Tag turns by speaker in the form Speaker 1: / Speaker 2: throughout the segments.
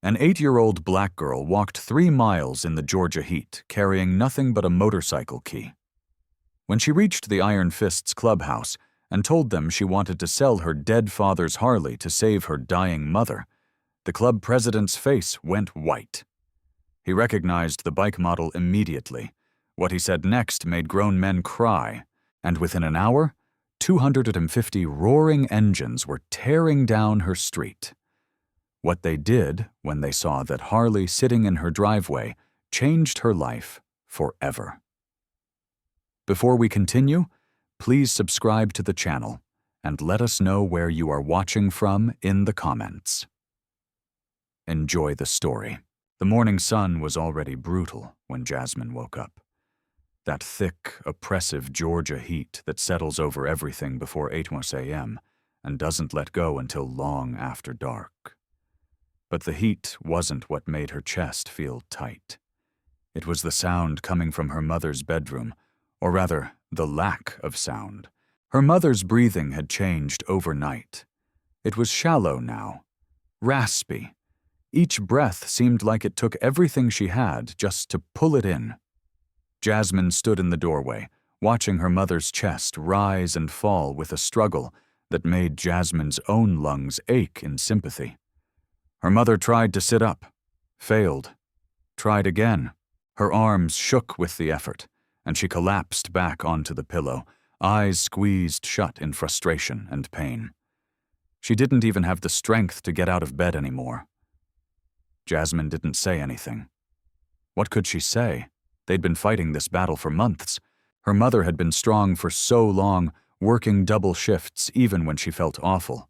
Speaker 1: An 8-year-old black girl walked 3 miles in the Georgia heat, carrying nothing but a motorcycle key. When she reached the Iron Fist's clubhouse and told them she wanted to sell her dead father's Harley to save her dying mother, the club president's face went white. He recognized the bike model immediately. What he said next made grown men cry, and within an hour, 250 roaring engines were tearing down her street. What they did when they saw that Harley sitting in her driveway changed her life forever. Before we continue, please subscribe to the channel and let us know where you are watching from in the comments. Enjoy the story. The morning sun was already brutal when Jasmine woke up. That thick, oppressive Georgia heat that settles over everything before 8 a.m. and doesn't let go until long after dark. But the heat wasn't what made her chest feel tight. It was the sound coming from her mother's bedroom, or rather, the lack of sound. Her mother's breathing had changed overnight. It was shallow now, raspy. Each breath seemed like it took everything she had just to pull it in. Jasmine stood in the doorway, watching her mother's chest rise and fall with a struggle that made Jasmine's own lungs ache in sympathy. Her mother tried to sit up, failed, tried again. Her arms shook with the effort, and she collapsed back onto the pillow, eyes squeezed shut in frustration and pain. She didn't even have the strength to get out of bed anymore. Jasmine didn't say anything. What could she say? They'd been fighting this battle for months. Her mother had been strong for so long, working double shifts even when she felt awful,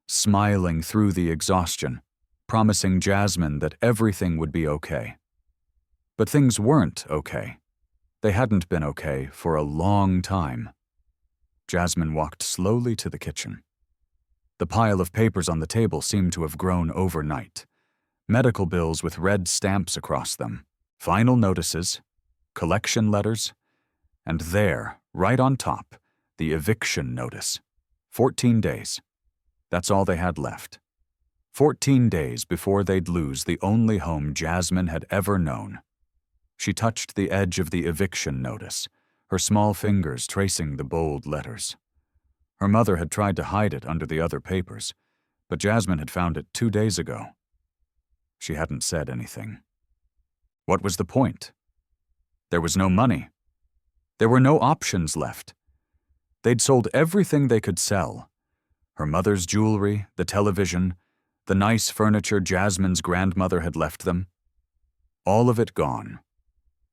Speaker 1: smiling through the exhaustion, promising Jasmine that everything would be okay. But things weren't okay. They hadn't been okay for a long time. Jasmine walked slowly to the kitchen. The pile of papers on the table seemed to have grown overnight. Medical bills with red stamps across them, final notices, collection letters, and there, right on top, the eviction notice. 14 days. That's all they had left. 14 days before they'd lose the only home Jasmine had ever known. She touched the edge of the eviction notice, her small fingers tracing the bold letters. Her mother had tried to hide it under the other papers, but Jasmine had found it 2 days ago. She hadn't said anything. What was the point? There was no money. There were no options left. They'd sold everything they could sell. Her mother's jewelry, the television, the nice furniture Jasmine's grandmother had left them. All of it gone.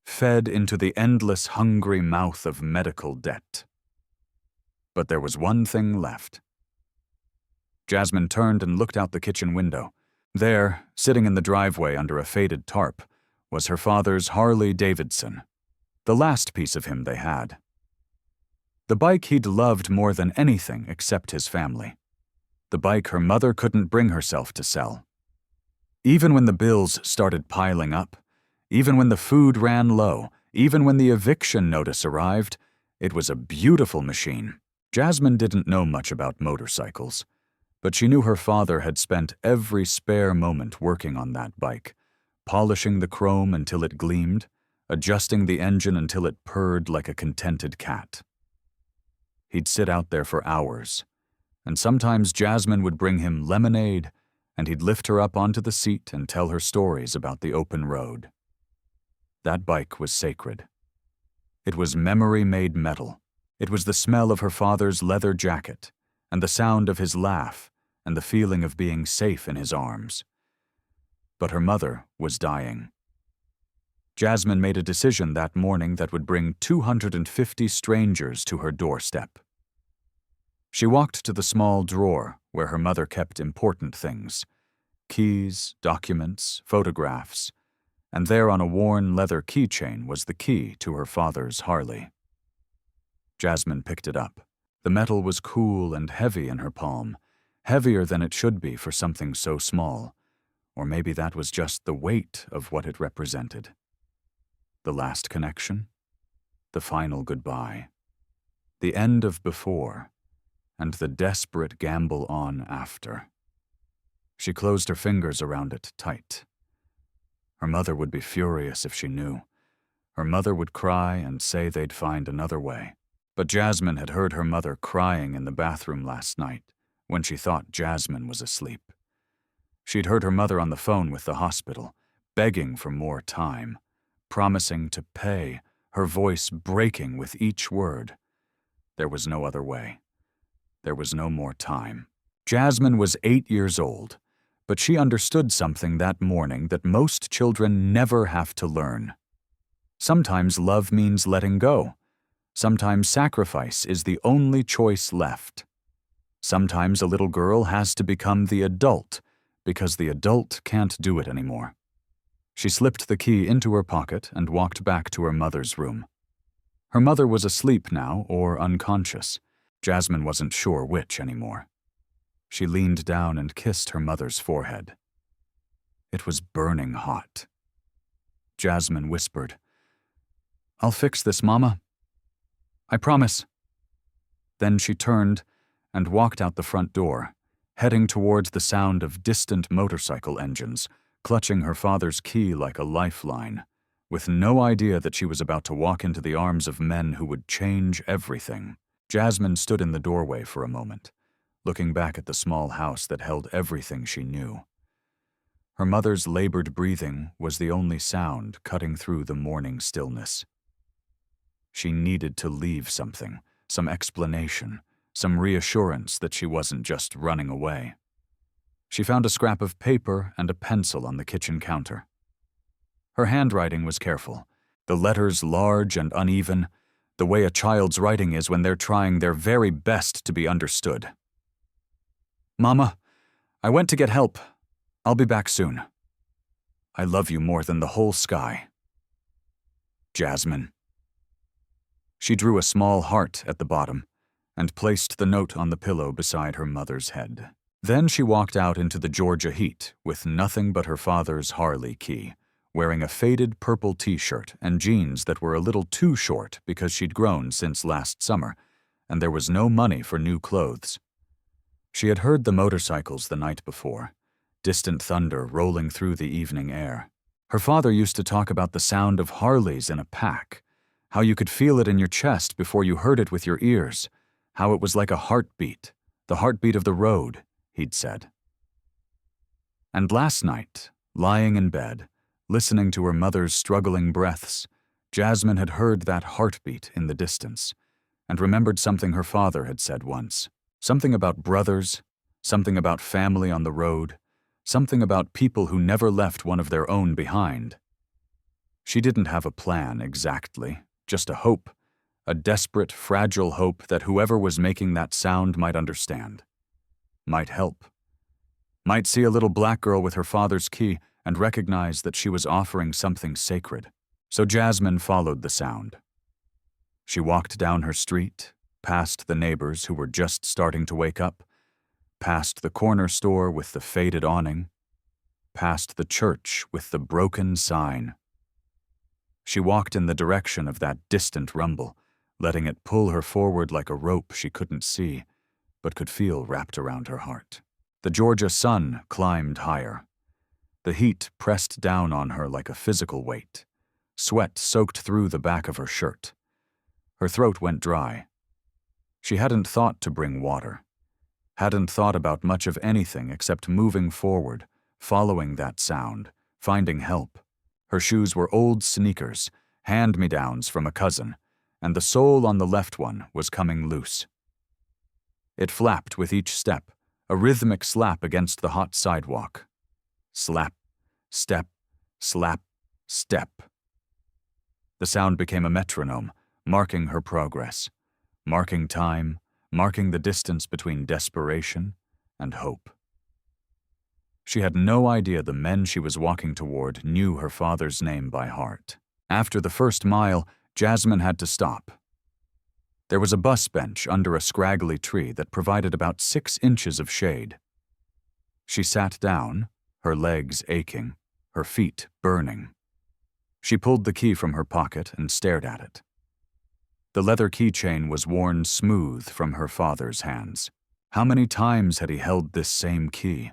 Speaker 1: Fed into the endless hungry mouth of medical debt. But there was one thing left. Jasmine turned and looked out the kitchen window. There, sitting in the driveway under a faded tarp, was her father's Harley Davidson, the last piece of him they had. The bike he'd loved more than anything except his family. The bike her mother couldn't bring herself to sell. Even when the bills started piling up, even when the food ran low, even when the eviction notice arrived, it was a beautiful machine. Jasmine didn't know much about motorcycles, but she knew her father had spent every spare moment working on that bike, polishing the chrome until it gleamed, adjusting the engine until it purred like a contented cat. He'd sit out there for hours, and sometimes Jasmine would bring him lemonade, and he'd lift her up onto the seat and tell her stories about the open road. That bike was sacred. It was memory made metal. It was the smell of her father's leather jacket, and the sound of his laugh, and the feeling of being safe in his arms. But her mother was dying. Jasmine made a decision that morning that would bring 250 strangers to her doorstep. She walked to the small drawer where her mother kept important things: keys, documents, photographs, and there on a worn leather keychain was the key to her father's Harley. Jasmine picked it up. The metal was cool and heavy in her palm, heavier than it should be for something so small, or maybe that was just the weight of what it represented. The last connection, the final goodbye, the end of before, and the desperate gamble on after. She closed her fingers around it tight. Her mother would be furious if she knew. Her mother would cry and say they'd find another way. But Jasmine had heard her mother crying in the bathroom last night when she thought Jasmine was asleep. She'd heard her mother on the phone with the hospital, begging for more time, promising to pay, her voice breaking with each word. There was no other way. There was no more time. Jasmine was 8 years old, but she understood something that morning that most children never have to learn. Sometimes love means letting go. Sometimes sacrifice is the only choice left. Sometimes a little girl has to become the adult because the adult can't do it anymore. She slipped the key into her pocket and walked back to her mother's room. Her mother was asleep now or unconscious. Jasmine wasn't sure which anymore. She leaned down and kissed her mother's forehead. It was burning hot. Jasmine whispered, "I'll fix this, Mama. I promise." Then she turned and walked out the front door, heading towards the sound of distant motorcycle engines, clutching her father's key like a lifeline, with no idea that she was about to walk into the arms of men who would change everything. Jasmine stood in the doorway for a moment, looking back at the small house that held everything she knew. Her mother's labored breathing was the only sound cutting through the morning stillness. She needed to leave something, some explanation, some reassurance that she wasn't just running away. She found a scrap of paper and a pencil on the kitchen counter. Her handwriting was careful, the letters large and uneven, the way a child's writing is when they're trying their very best to be understood. "Mama, I went to get help. I'll be back soon. I love you more than the whole sky. Jasmine." She drew a small heart at the bottom and placed the note on the pillow beside her mother's head. Then she walked out into the Georgia heat with nothing but her father's Harley key, wearing a faded purple t-shirt and jeans that were a little too short because she'd grown since last summer, and there was no money for new clothes. She had heard the motorcycles the night before, distant thunder rolling through the evening air. Her father used to talk about the sound of Harleys in a pack, how you could feel it in your chest before you heard it with your ears, how it was like a heartbeat, the heartbeat of the road, he'd said. And last night, lying in bed, listening to her mother's struggling breaths, Jasmine had heard that heartbeat in the distance and remembered something her father had said once, something about brothers, something about family on the road, something about people who never left one of their own behind. She didn't have a plan exactly, just a hope, a desperate, fragile hope that whoever was making that sound might understand, might help, might see a little black girl with her father's key and recognize that she was offering something sacred. So Jasmine followed the sound. She walked down her street, past the neighbors who were just starting to wake up, past the corner store with the faded awning, past the church with the broken sign. She walked in the direction of that distant rumble, letting it pull her forward like a rope she couldn't see, but could feel wrapped around her heart. The Georgia sun climbed higher. The heat pressed down on her like a physical weight. Sweat soaked through the back of her shirt. Her throat went dry. She hadn't thought to bring water, hadn't thought about much of anything except moving forward, following that sound, finding help. Her shoes were old sneakers, hand-me-downs from a cousin, and the sole on the left one was coming loose. It flapped with each step, a rhythmic slap against the hot sidewalk. Slap, step, slap, step. The sound became a metronome, marking her progress, marking time, marking the distance between desperation and hope. She had no idea the men she was walking toward knew her father's name by heart. After the first mile, Jasmine had to stop. There was a bus bench under a scraggly tree that provided about 6 inches of shade. She sat down, her legs aching, her feet burning. She pulled the key from her pocket and stared at it. The leather keychain was worn smooth from her father's hands. How many times had he held this same key?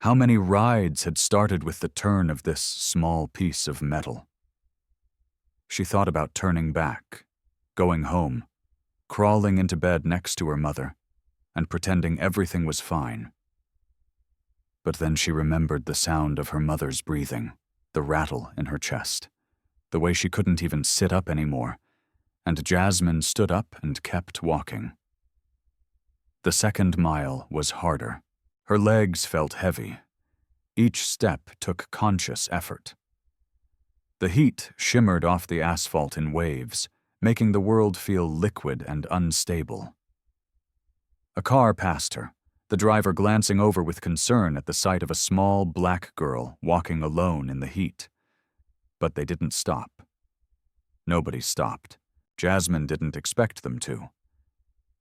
Speaker 1: How many rides had started with the turn of this small piece of metal? She thought about turning back, going home, crawling into bed next to her mother, and pretending everything was fine. But then she remembered the sound of her mother's breathing, the rattle in her chest, the way she couldn't even sit up anymore, and Jasmine stood up and kept walking. The second mile was harder. Her legs felt heavy. Each step took conscious effort. The heat shimmered off the asphalt in waves, making the world feel liquid and unstable. A car passed her, the driver glancing over with concern at the sight of a small black girl walking alone in the heat. But they didn't stop. Nobody stopped. Jasmine didn't expect them to.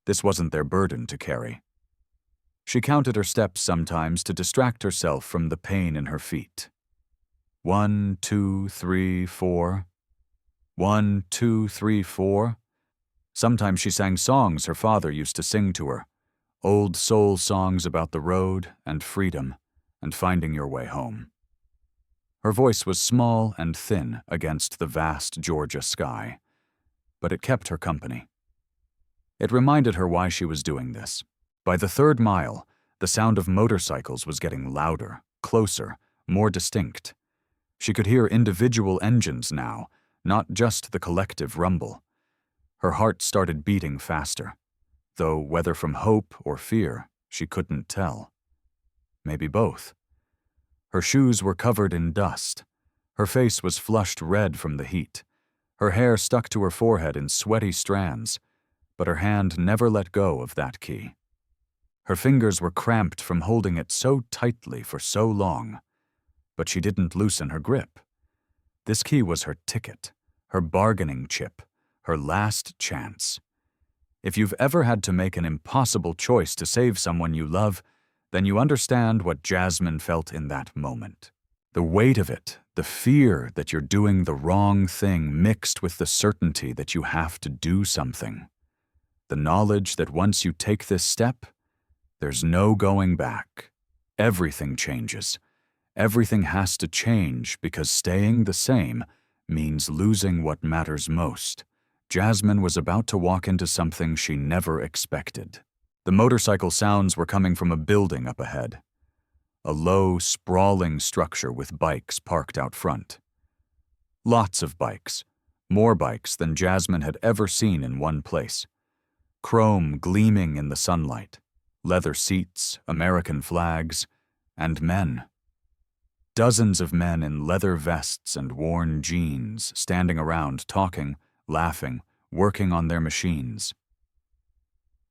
Speaker 1: This wasn't their burden to carry. She counted her steps sometimes to distract herself from the pain in her feet. 1, 2, 3, 4. 1, 2, 3, 4. Sometimes she sang songs her father used to sing to her, old soul songs about the road and freedom and finding your way home. Her voice was small and thin against the vast Georgia sky, but it kept her company. It reminded her why she was doing this. By the third mile, the sound of motorcycles was getting louder, closer, more distinct. She could hear individual engines now, not just the collective rumble. Her heart started beating faster, though whether from hope or fear, she couldn't tell. Maybe both. Her shoes were covered in dust. Her face was flushed red from the heat. Her hair stuck to her forehead in sweaty strands, but her hand never let go of that key. Her fingers were cramped from holding it so tightly for so long, but she didn't loosen her grip. This key was her ticket, her bargaining chip, her last chance. If you've ever had to make an impossible choice to save someone you love, then you understand what Jasmine felt in that moment. The weight of it, the fear that you're doing the wrong thing mixed with the certainty that you have to do something. The knowledge that once you take this step, there's no going back. Everything changes. Everything has to change because staying the same means losing what matters most. Jasmine was about to walk into something she never expected. The motorcycle sounds were coming from a building up ahead. A low, sprawling structure with bikes parked out front. Lots of bikes. More bikes than Jasmine had ever seen in one place. Chrome gleaming in the sunlight. Leather seats, American flags, and men. Dozens of men in leather vests and worn jeans standing around talking, laughing, working on their machines.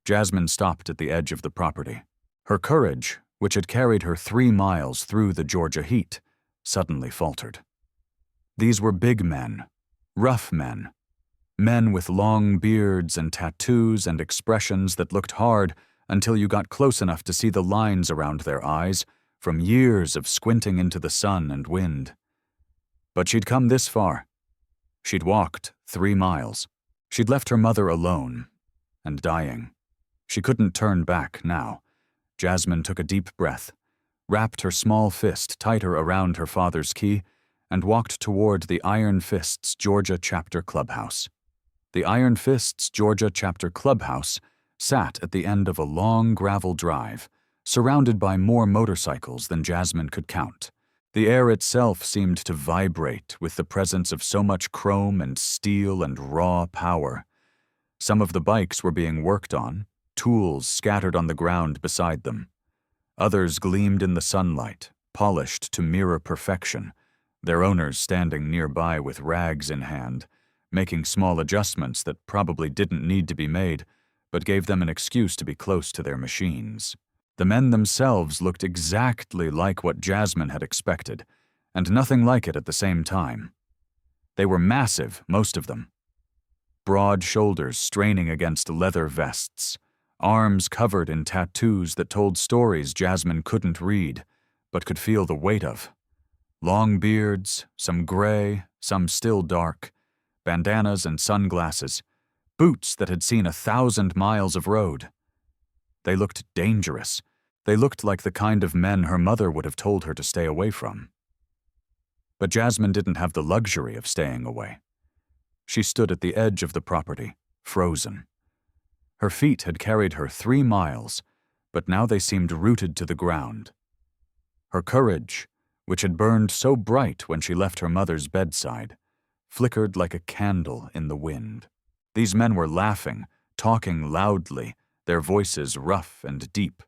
Speaker 1: Jasmine stopped at the edge of the property. Her courage, which had carried her 3 miles through the Georgia heat, suddenly faltered. These were big men, rough men, men with long beards and tattoos and expressions that looked hard until you got close enough to see the lines around their eyes from years of squinting into the sun and wind. But she'd come this far. She'd walked 3 miles. She'd left her mother alone and dying. She couldn't turn back now. Jasmine took a deep breath, wrapped her small fist tighter around her father's key, and walked toward the Iron Fists Georgia Chapter Clubhouse. The Iron Fists Georgia Chapter Clubhouse sat at the end of a long gravel drive, surrounded by more motorcycles than Jasmine could count. The air itself seemed to vibrate with the presence of so much chrome and steel and raw power. Some of the bikes were being worked on, tools scattered on the ground beside them. Others gleamed in the sunlight, polished to mirror perfection, their owners standing nearby with rags in hand, making small adjustments that probably didn't need to be made, but gave them an excuse to be close to their machines. The men themselves looked exactly like what Jasmine had expected, and nothing like it at the same time. They were massive, most of them. Broad shoulders straining against leather vests, arms covered in tattoos that told stories Jasmine couldn't read, but could feel the weight of. Long beards, some gray, some still dark, bandanas and sunglasses, boots that had seen 1,000 miles of road. They looked dangerous. They looked like the kind of men her mother would have told her to stay away from. But Jasmine didn't have the luxury of staying away. She stood at the edge of the property, frozen. Her feet had carried her 3 miles, but now they seemed rooted to the ground. Her courage, which had burned so bright when she left her mother's bedside, flickered like a candle in the wind. These men were laughing, talking loudly, their voices rough and deep.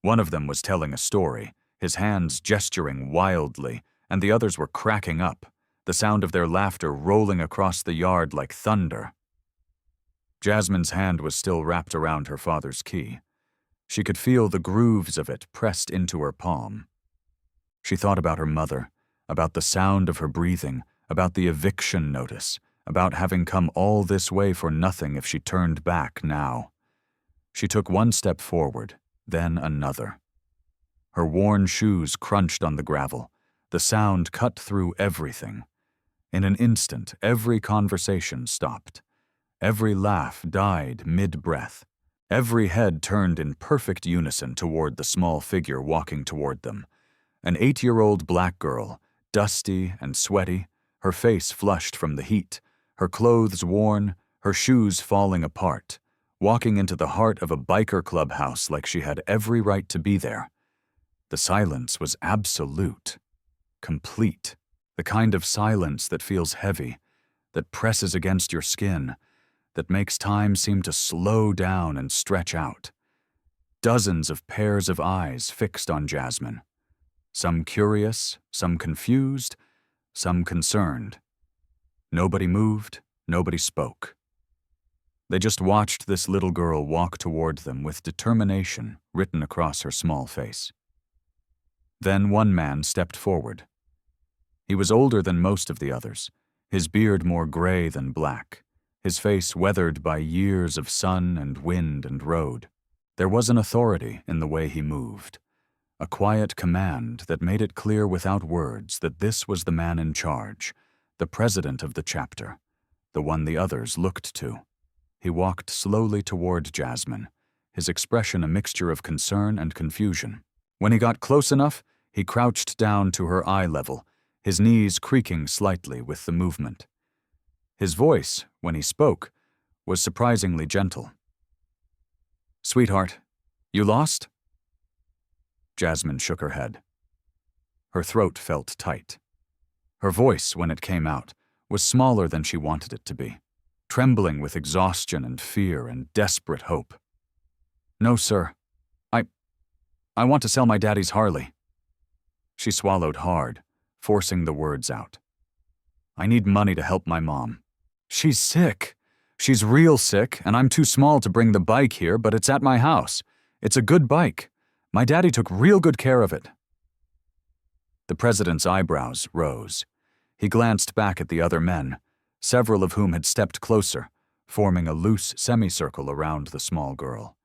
Speaker 1: One of them was telling a story, his hands gesturing wildly, and the others were cracking up, the sound of their laughter rolling across the yard like thunder. Jasmine's hand was still wrapped around her father's key. She could feel the grooves of it pressed into her palm. She thought about her mother, about the sound of her breathing, about the eviction notice, about having come all this way for nothing if she turned back now. She took 1 step forward, then another. Her worn shoes crunched on the gravel. The sound cut through everything. In an instant, every conversation stopped. Every laugh died mid-breath. Every head turned in perfect unison toward the small figure walking toward them. An 8-year-old black girl, dusty and sweaty, her face flushed from the heat, her clothes worn, her shoes falling apart, walking into the heart of a biker clubhouse like she had every right to be there. The silence was absolute, complete, the kind of silence that feels heavy, that presses against your skin, that makes time seem to slow down and stretch out. Dozens of pairs of eyes fixed on Jasmine. Some curious, some confused, some concerned. Nobody moved, nobody spoke. They just watched this little girl walk toward them with determination written across her small face. Then one man stepped forward. He was older than most of the others, his beard more gray than black, his face weathered by years of sun and wind and road. There was an authority in the way he moved, a quiet command that made it clear without words that this was the man in charge, the president of the chapter, the one the others looked to. He walked slowly toward Jasmine, his expression a mixture of concern and confusion. When he got close enough, he crouched down to her eye level, his knees creaking slightly with the movement. His voice, when he spoke, was surprisingly gentle. "Sweetheart, you lost?" Jasmine shook her head. Her throat felt tight. Her voice, when it came out, was smaller than she wanted it to be, trembling with exhaustion and fear and desperate hope. "No, sir. I want to sell my daddy's Harley." She swallowed hard, forcing the words out. "I need money to help my mom. She's sick. She's real sick, and I'm too small to bring the bike here, but it's at my house. It's a good bike. My daddy took real good care of it." The president's eyebrows rose. He glanced back at the other men, several of whom had stepped closer, forming a loose semicircle around the small girl.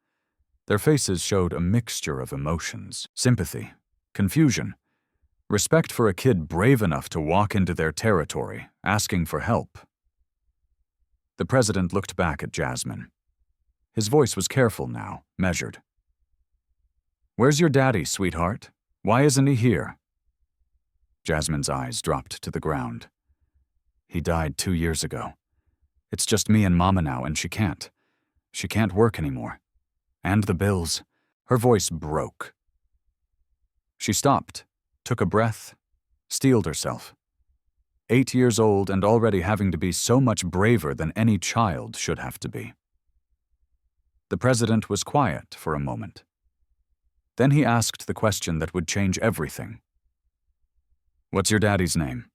Speaker 1: Their faces showed a mixture of emotions, sympathy, confusion, respect for a kid brave enough to walk into their territory, asking for help. The president looked back at Jasmine. His voice was careful now, measured. "Where's your daddy, sweetheart? Why isn't he here?" Jasmine's eyes dropped to the ground. "He died 2 years ago. It's just me and Mama now, and she can't work anymore. And the bills." Her voice broke. She stopped, took a breath, steeled herself. 8 years old and already having to be so much braver than any child should have to be. The president was quiet for a moment. Then he asked the question that would change everything. "What's your daddy's name?"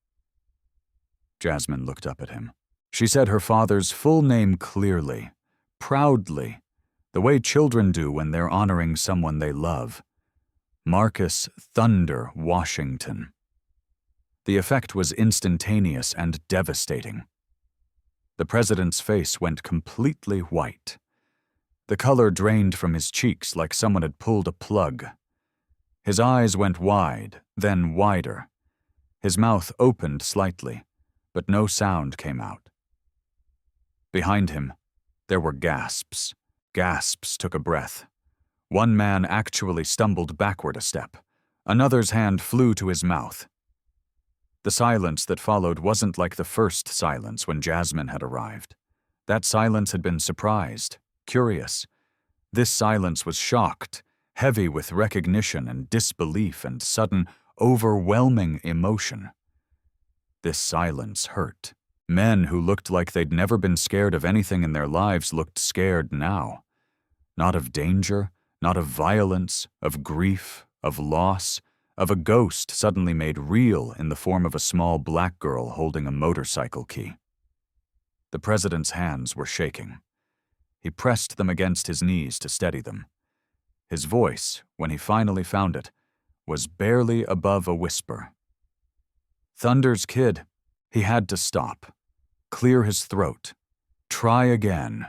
Speaker 1: Jasmine looked up at him. She said her father's full name clearly, proudly, the way children do when they're honoring someone they love. Marcus Thunder Washington. The effect was instantaneous and devastating. The president's face went completely white. The color drained from his cheeks like someone had pulled a plug. His eyes went wide, then wider. His mouth opened slightly, but no sound came out. Behind him, there were gasps. Gasps took a breath. One man actually stumbled backward a step. Another's hand flew to his mouth. The silence that followed wasn't like the first silence when Jasmine had arrived. That silence had been surprised, curious. This silence was shocked, heavy with recognition and disbelief and sudden, overwhelming emotion. This silence hurt. Men who looked like they'd never been scared of anything in their lives looked scared now. Not of danger, not of violence, of grief, of loss, of a ghost suddenly made real in the form of a small black girl holding a motorcycle key. The president's hands were shaking. He pressed them against his knees to steady them. His voice, when he finally found it, was barely above a whisper. Thunder's kid. He had to stop. Clear his throat. Try again.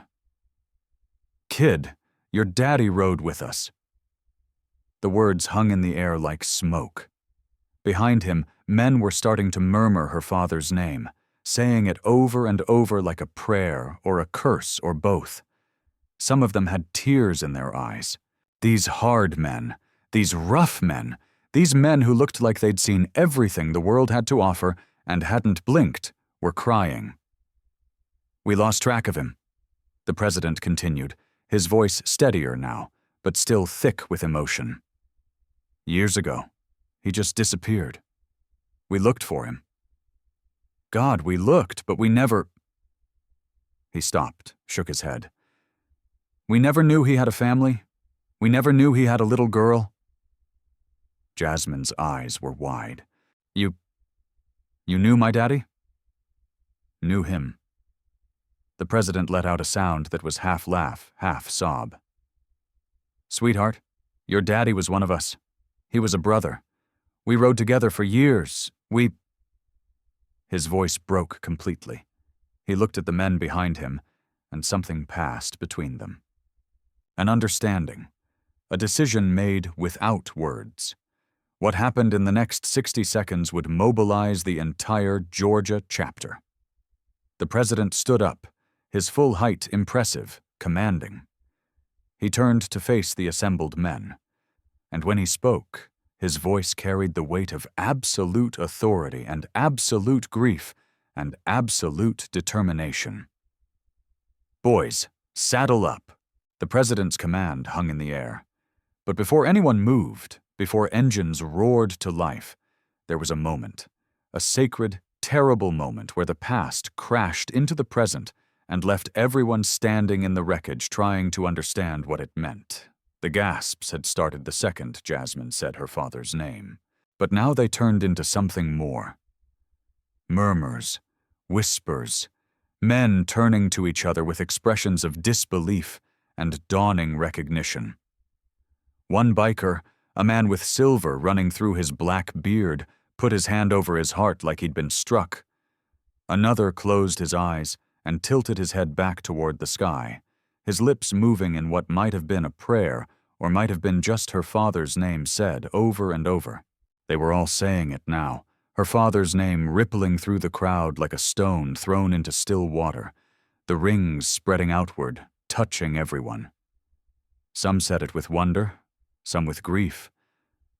Speaker 1: Kid, your daddy rode with us. The words hung in the air like smoke. Behind him, men were starting to murmur her father's name, saying it over and over like a prayer or a curse or both. Some of them had tears in their eyes. These hard men, these rough men, these men who looked like they'd seen everything the world had to offer and hadn't blinked, were crying. We lost track of him, the president continued, his voice steadier now, but still thick with emotion. Years ago, he just disappeared. We looked for him. God, we looked, but we never... He stopped, shook his head. We never knew he had a family. We never knew he had a little girl. Jasmine's eyes were wide. You knew my daddy? Knew him. The president let out a sound that was half laugh, half sob. Sweetheart, your daddy was one of us. He was a brother. We rode together for years. His voice broke completely. He looked at the men behind him, and something passed between them. An understanding. A decision made without words. What happened in the next 60 seconds would mobilize the entire Georgia chapter. The president stood up, his full height impressive, commanding. He turned to face the assembled men, and when he spoke, his voice carried the weight of absolute authority and absolute grief and absolute determination. Boys, saddle up. The president's command hung in the air. But before anyone moved, before engines roared to life, there was a moment, a sacred, terrible moment where the past crashed into the present and left everyone standing in the wreckage trying to understand what it meant. The gasps had started the second Jasmine said her father's name, but now they turned into something more. Murmurs, whispers, men turning to each other with expressions of disbelief and dawning recognition. One biker, a man with silver running through his black beard, put his hand over his heart like he'd been struck. Another closed his eyes and tilted his head back toward the sky, his lips moving in what might have been a prayer or might have been just her father's name said over and over. They were all saying it now, her father's name rippling through the crowd like a stone thrown into still water, the rings spreading outward, touching everyone. Some said it with wonder, some with grief,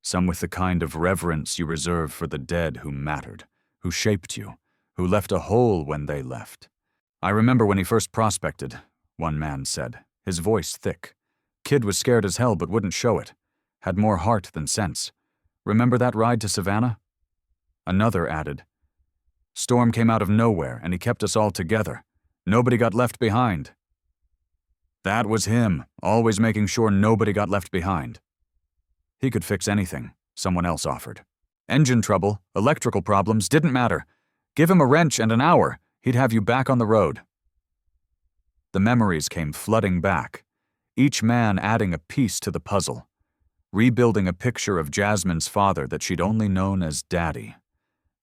Speaker 1: some with the kind of reverence you reserve for the dead who mattered, who shaped you, who left a hole when they left. I remember when he first prospected, one man said, his voice thick. Kid was scared as hell but wouldn't show it. Had more heart than sense. Remember that ride to Savannah? Another added, Storm came out of nowhere and he kept us all together. Nobody got left behind. That was him, always making sure nobody got left behind. He could fix anything, someone else offered. Engine trouble, electrical problems, didn't matter. Give him a wrench and an hour, he'd have you back on the road. The memories came flooding back, each man adding a piece to the puzzle, rebuilding a picture of Jasmine's father that she'd only known as Daddy.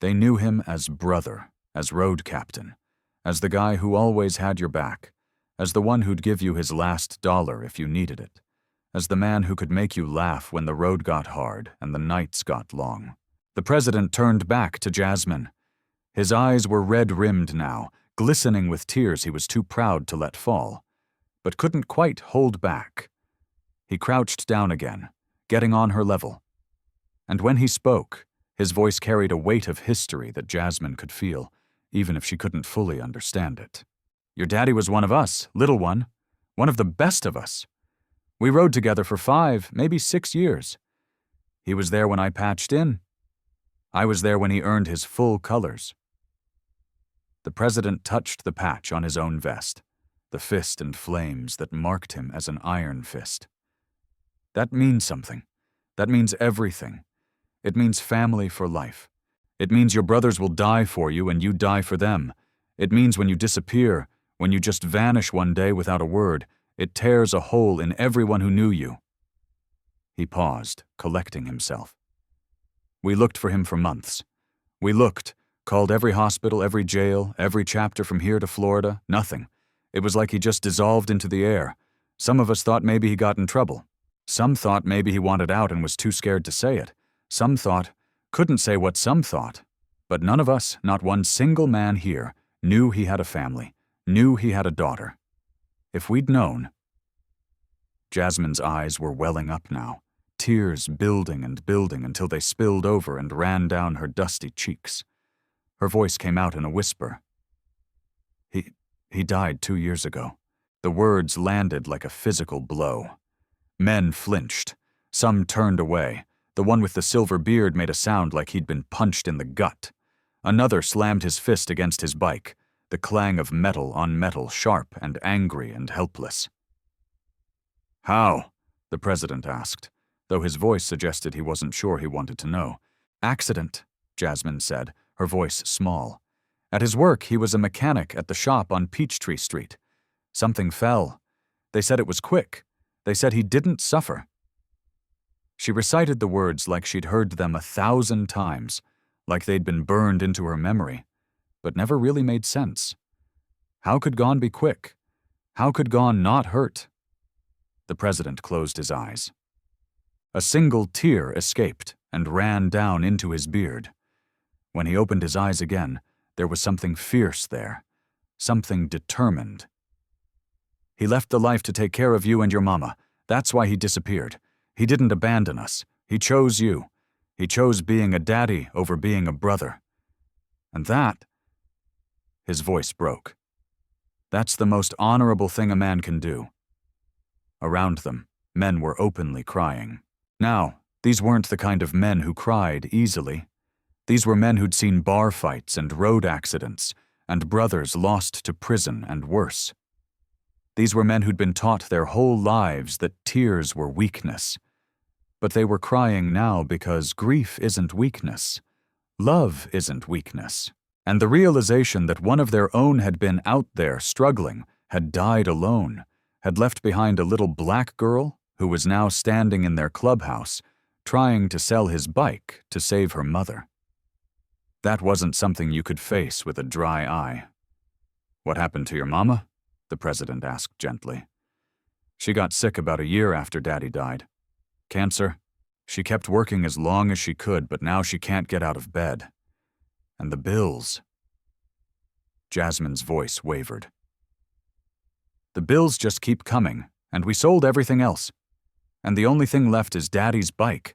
Speaker 1: They knew him as brother, as road captain, as the guy who always had your back, as the one who'd give you his last dollar if you needed it, as the man who could make you laugh when the road got hard and the nights got long. The president turned back to Jasmine. His eyes were red-rimmed now, glistening with tears he was too proud to let fall, but couldn't quite hold back. He crouched down again, getting on her level. And when he spoke, his voice carried a weight of history that Jasmine could feel, even if she couldn't fully understand it. Your daddy was one of us, little one of the best of us. We rode together for 5, maybe 6 years. He was there when I patched in. I was there when he earned his full colors. The president touched the patch on his own vest, the fist and flames that marked him as an iron fist. That means something. That means everything. It means family for life. It means your brothers will die for you and you die for them. It means when you disappear, when you just vanish one day without a word, it tears a hole in everyone who knew you. He paused, collecting himself. We looked for him for months. We looked, called every hospital, every jail, every chapter from here to Florida, nothing. It was like he just dissolved into the air. Some of us thought maybe he got in trouble. Some thought maybe he wanted out and was too scared to say it. Some thought, couldn't say what some thought. But none of us, not one single man here, knew he had a family, knew he had a daughter. If we'd known. Jasmine's eyes were welling up now, tears building and building until they spilled over and ran down her dusty cheeks. Her voice came out in a whisper. He died 2 years ago. The words landed like a physical blow. Men flinched. Some turned away. The one with the silver beard made a sound like he'd been punched in the gut. Another slammed his fist against his bike, the clang of metal on metal, sharp and angry and helpless. How? The president asked, though his voice suggested he wasn't sure he wanted to know. Accident, Jasmine said, her voice small. At his work, he was a mechanic at the shop on Peachtree Street. Something fell. They said it was quick. They said he didn't suffer. She recited the words like she'd heard them 1,000 times, like they'd been burned into her memory, but never really made sense. How could gone be quick? How could gone not hurt? The president closed his eyes. A single tear escaped and ran down into his beard. When he opened his eyes again, there was something fierce there, something determined. He left the life to take care of you and your mama. That's why he disappeared. He didn't abandon us. He chose you. He chose being a daddy over being a brother. And that, his voice broke. That's the most honorable thing a man can do. Around them, men were openly crying. Now, these weren't the kind of men who cried easily. These were men who'd seen bar fights and road accidents, and brothers lost to prison and worse. These were men who'd been taught their whole lives that tears were weakness. But they were crying now because grief isn't weakness. Love isn't weakness. And the realization that one of their own had been out there struggling, had died alone, had left behind a little black girl who was now standing in their clubhouse, trying to sell his bike to save her mother. That wasn't something you could face with a dry eye. What happened to your mama? The president asked gently. She got sick about a year after Daddy died. Cancer. She kept working as long as she could, but now she can't get out of bed. And the bills. Jasmine's voice wavered. The bills just keep coming, and we sold everything else. And the only thing left is Daddy's bike.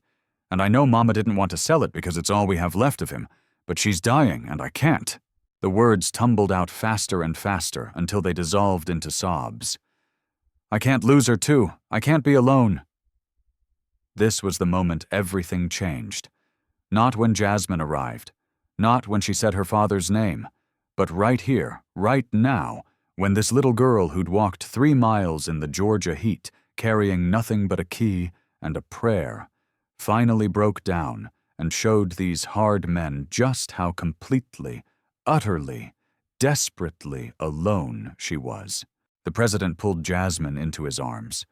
Speaker 1: And I know Mama didn't want to sell it because it's all we have left of him, but she's dying and I can't. The words tumbled out faster and faster until they dissolved into sobs. I can't lose her too. I can't be alone. This was the moment everything changed. Not when Jasmine arrived, not when she said her father's name, but right here, right now, when this little girl who'd walked 3 miles in the Georgia heat, carrying nothing but a key and a prayer, finally broke down and showed these hard men just how completely, utterly, desperately alone she was. The president pulled Jasmine into his arms.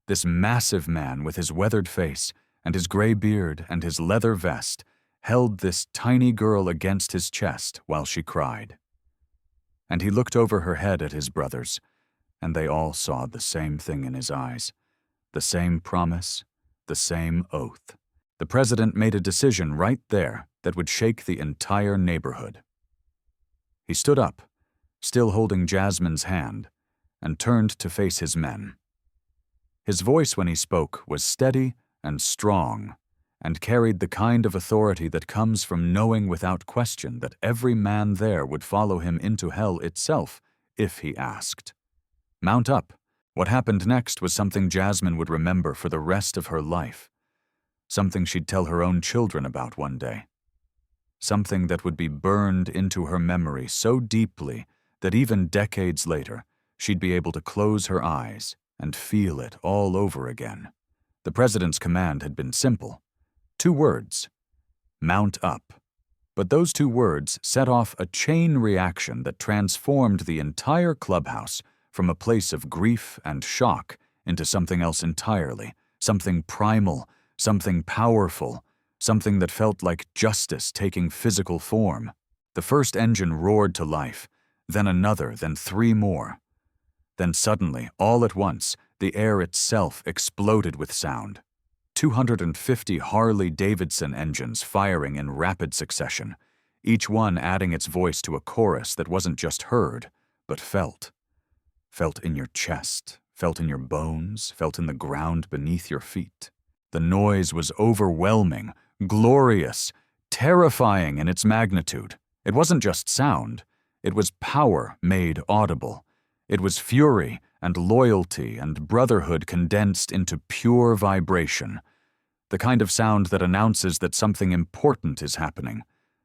Speaker 1: This massive man with his weathered face and his gray beard and his leather vest held this tiny girl against his chest while she cried. And he looked over her head at his brothers, and they all saw the same thing in his eyes, the same promise, the same oath. The president made a decision right there that would shake the entire neighborhood. He stood up, still holding Jasmine's hand, and turned to face his men. His voice when he spoke was steady and strong, and carried the kind of authority that comes from knowing without question that every man there would follow him into hell itself if he asked. Mount up. What happened next was something Jasmine would remember for the rest of her life. Something she'd tell her own children about one day. Something that would be burned into her memory so deeply that even decades later, she'd be able to close her eyes and feel it all over again. The president's command had been simple. 2 words. Mount up. But those 2 words set off a chain reaction that transformed the entire clubhouse from a place of grief and shock into something else entirely, something primal, something powerful, something that felt like justice taking physical form. The first engine roared to life, then another, then 3 more. Then suddenly, all at once, the air itself exploded with sound. 250 Harley-Davidson engines firing in rapid succession, each one adding its voice to a chorus that wasn't just heard, but felt. Felt in your chest, felt in your bones, felt in the ground beneath your feet. The noise was overwhelming, glorious, terrifying in its magnitude. It wasn't just sound. It was power made audible. It was fury and loyalty and brotherhood condensed into pure vibration. The kind of sound that announces that something important is happening,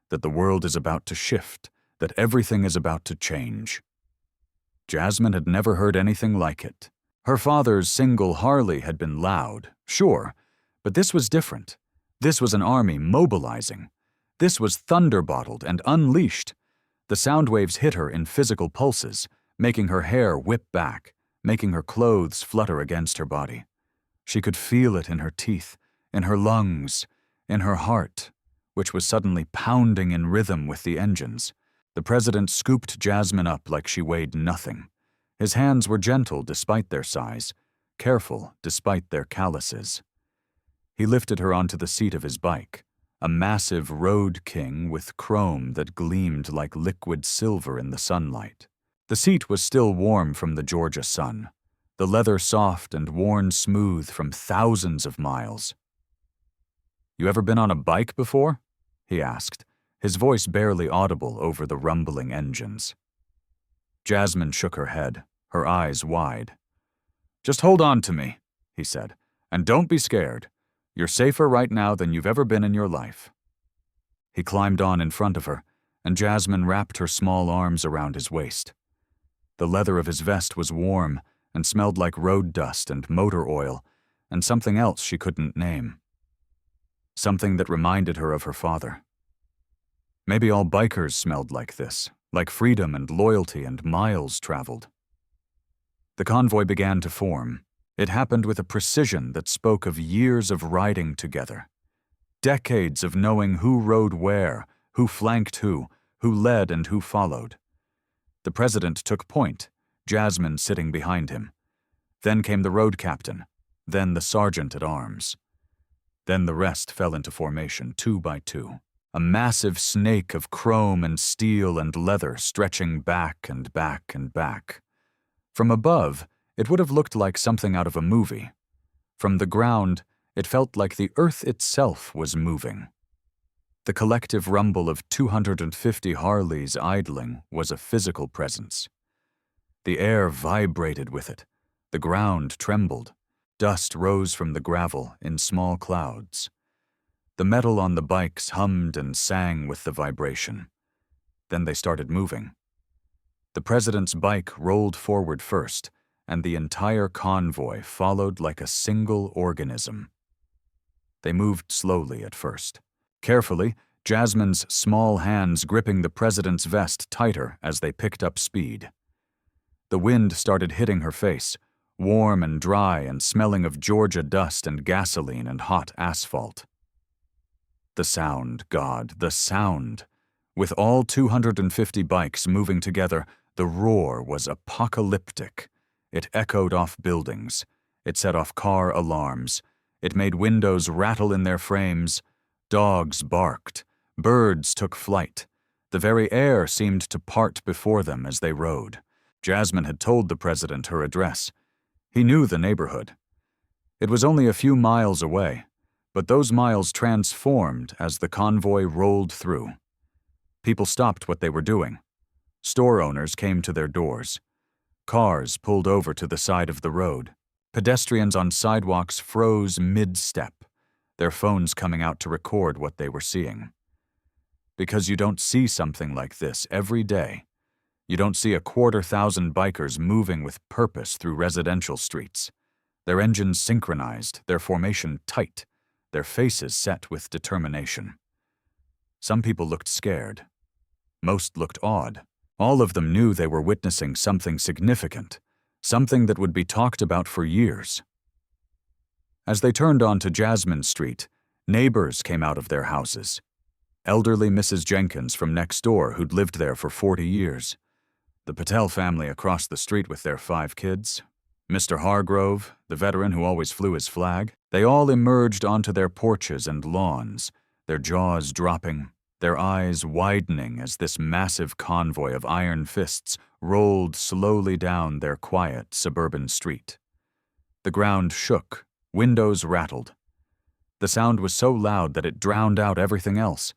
Speaker 1: that the world is about to shift, that everything is about to change. Jasmine had never heard anything like it. Her father's single Harley had been loud, sure, but this was different. This was an army mobilizing. This was thunder-bottled and unleashed. The sound waves hit her in physical pulses, making her hair whip back, making her clothes flutter against her body. She could feel it in her teeth, in her lungs, in her heart, which was suddenly pounding in rhythm with the engines. The president scooped Jasmine up like she weighed nothing. His hands were gentle despite their size, careful despite their calluses. He lifted her onto the seat of his bike, a massive road king with chrome that gleamed like liquid silver in the sunlight. The seat was still warm from the Georgia sun, the leather soft and worn smooth from thousands of miles. "You ever been on a bike before?" he asked, his voice barely audible over the rumbling engines. Jasmine shook her head, her eyes wide. "Just hold on to me," he said, "and don't be scared. You're safer right now than you've ever been in your life." He climbed on in front of her, and Jasmine wrapped her small arms around his waist. The leather of his vest was warm and smelled like road dust and motor oil and something else she couldn't name. Something that reminded her of her father. Maybe all bikers smelled like this, like freedom and loyalty and miles traveled. The convoy began to form. It happened with a precision that spoke of years of riding together. Decades of knowing who rode where, who flanked who led and who followed. The president took point, Jasmine sitting behind him. Then came the road captain, then the sergeant at arms. Then the rest fell into formation, 2 by 2. A massive snake of chrome and steel and leather stretching back and back and back. From above, it would have looked like something out of a movie. From the ground, it felt like the earth itself was moving. The collective rumble of 250 Harleys idling was a physical presence. The air vibrated with it. The ground trembled. Dust rose from the gravel in small clouds. The metal on the bikes hummed and sang with the vibration. Then they started moving. The president's bike rolled forward first, and the entire convoy followed like a single organism. They moved slowly at first. Carefully, Jasmine's small hands gripping the president's vest tighter as they picked up speed. The wind started hitting her face, warm and dry and smelling of Georgia dust and gasoline and hot asphalt. The sound, God, the sound. With all 250 bikes moving together, the roar was apocalyptic. It echoed off buildings. It set off car alarms. It made windows rattle in their frames. Dogs barked. Birds took flight. The very air seemed to part before them as they rode. Jasmine had told the president her address. He knew the neighborhood. It was only a few miles away, but those miles transformed as the convoy rolled through. People stopped what they were doing. Store owners came to their doors. Cars pulled over to the side of the road. Pedestrians on sidewalks froze mid-step, their phones coming out to record what they were seeing. Because you don't see something like this every day. You don't see 250,000 bikers moving with purpose through residential streets, their engines synchronized, their formation tight, their faces set with determination. Some people looked scared. Most looked awed. All of them knew they were witnessing something significant, something that would be talked about for years. As they turned onto Jasmine Street, neighbors came out of their houses. Elderly Mrs. Jenkins from next door who'd lived there for 40 years. The Patel family across the street with their 5 kids. Mr. Hargrove, the veteran who always flew his flag. They all emerged onto their porches and lawns, their jaws dropping, their eyes widening as this massive convoy of iron fists rolled slowly down their quiet suburban street. The ground shook, windows rattled. The sound was so loud that it drowned out everything else.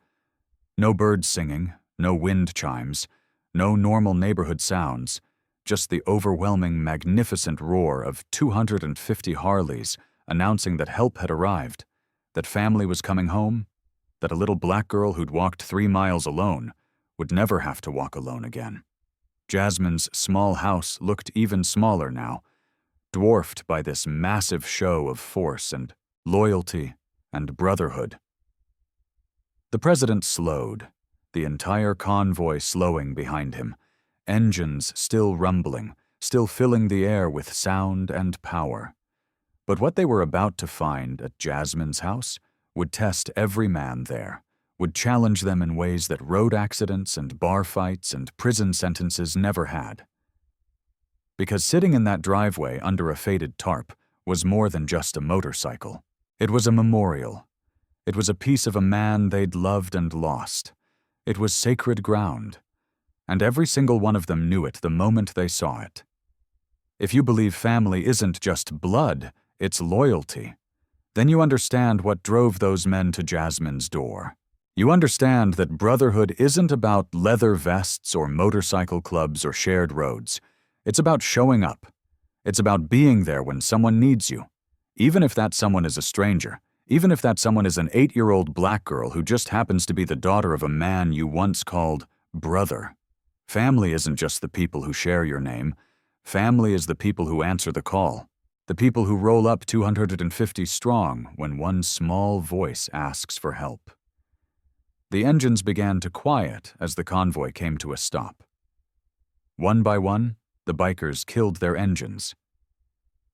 Speaker 1: No birds singing, no wind chimes, no normal neighborhood sounds, just the overwhelming, magnificent roar of 250 Harleys announcing that help had arrived, that family was coming home, that a little black girl who'd walked 3 miles alone would never have to walk alone again. Jasmine's small house looked even smaller now, dwarfed by this massive show of force and loyalty and brotherhood. The president slowed, the entire convoy slowing behind him, engines still rumbling, still filling the air with sound and power. But what they were about to find at Jasmine's house would test every man there, would challenge them in ways that road accidents and bar fights and prison sentences never had. Because sitting in that driveway under a faded tarp was more than just a motorcycle. It was a memorial. It was a piece of a man they'd loved and lost. It was sacred ground. And every single one of them knew it the moment they saw it. If you believe family isn't just blood, it's loyalty, then you understand what drove those men to Jasmine's door. You understand that brotherhood isn't about leather vests or motorcycle clubs or shared roads. It's about showing up. It's about being there when someone needs you, even if that someone is a stranger, even if that someone is an 8-year-old black girl who just happens to be the daughter of a man you once called brother. Family isn't just the people who share your name. Family is the people who answer the call, the people who roll up 250 strong when one small voice asks for help. The engines began to quiet as the convoy came to a stop. One by one, the bikers killed their engines.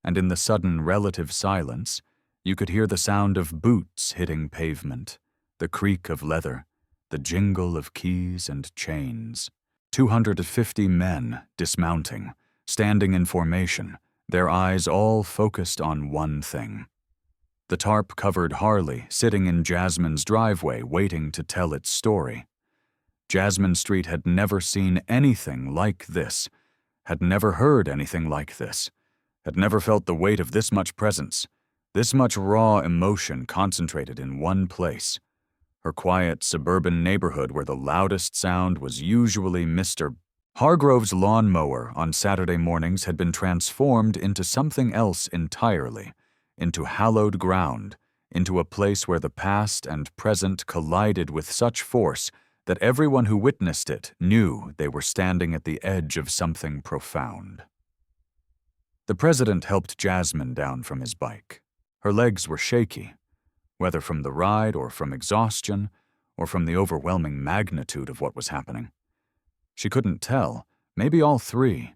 Speaker 1: And in the sudden relative silence, you could hear the sound of boots hitting pavement, the creak of leather, the jingle of keys and chains. 250 men dismounting, standing in formation, their eyes all focused on one thing. The tarp-covered Harley sitting in Jasmine's driveway waiting to tell its story. Jasmine Street had never seen anything like this, had never heard anything like this, had never felt the weight of this much presence, this much raw emotion concentrated in one place. Her quiet suburban neighborhood where the loudest sound was usually Mr. Hargrove's lawnmower on Saturday mornings had been transformed into something else entirely, into hallowed ground, into a place where the past and present collided with such force that everyone who witnessed it knew they were standing at the edge of something profound. The president helped Jasmine down from his bike. Her legs were shaky, whether from the ride or from exhaustion or from the overwhelming magnitude of what was happening. She couldn't tell, maybe all three.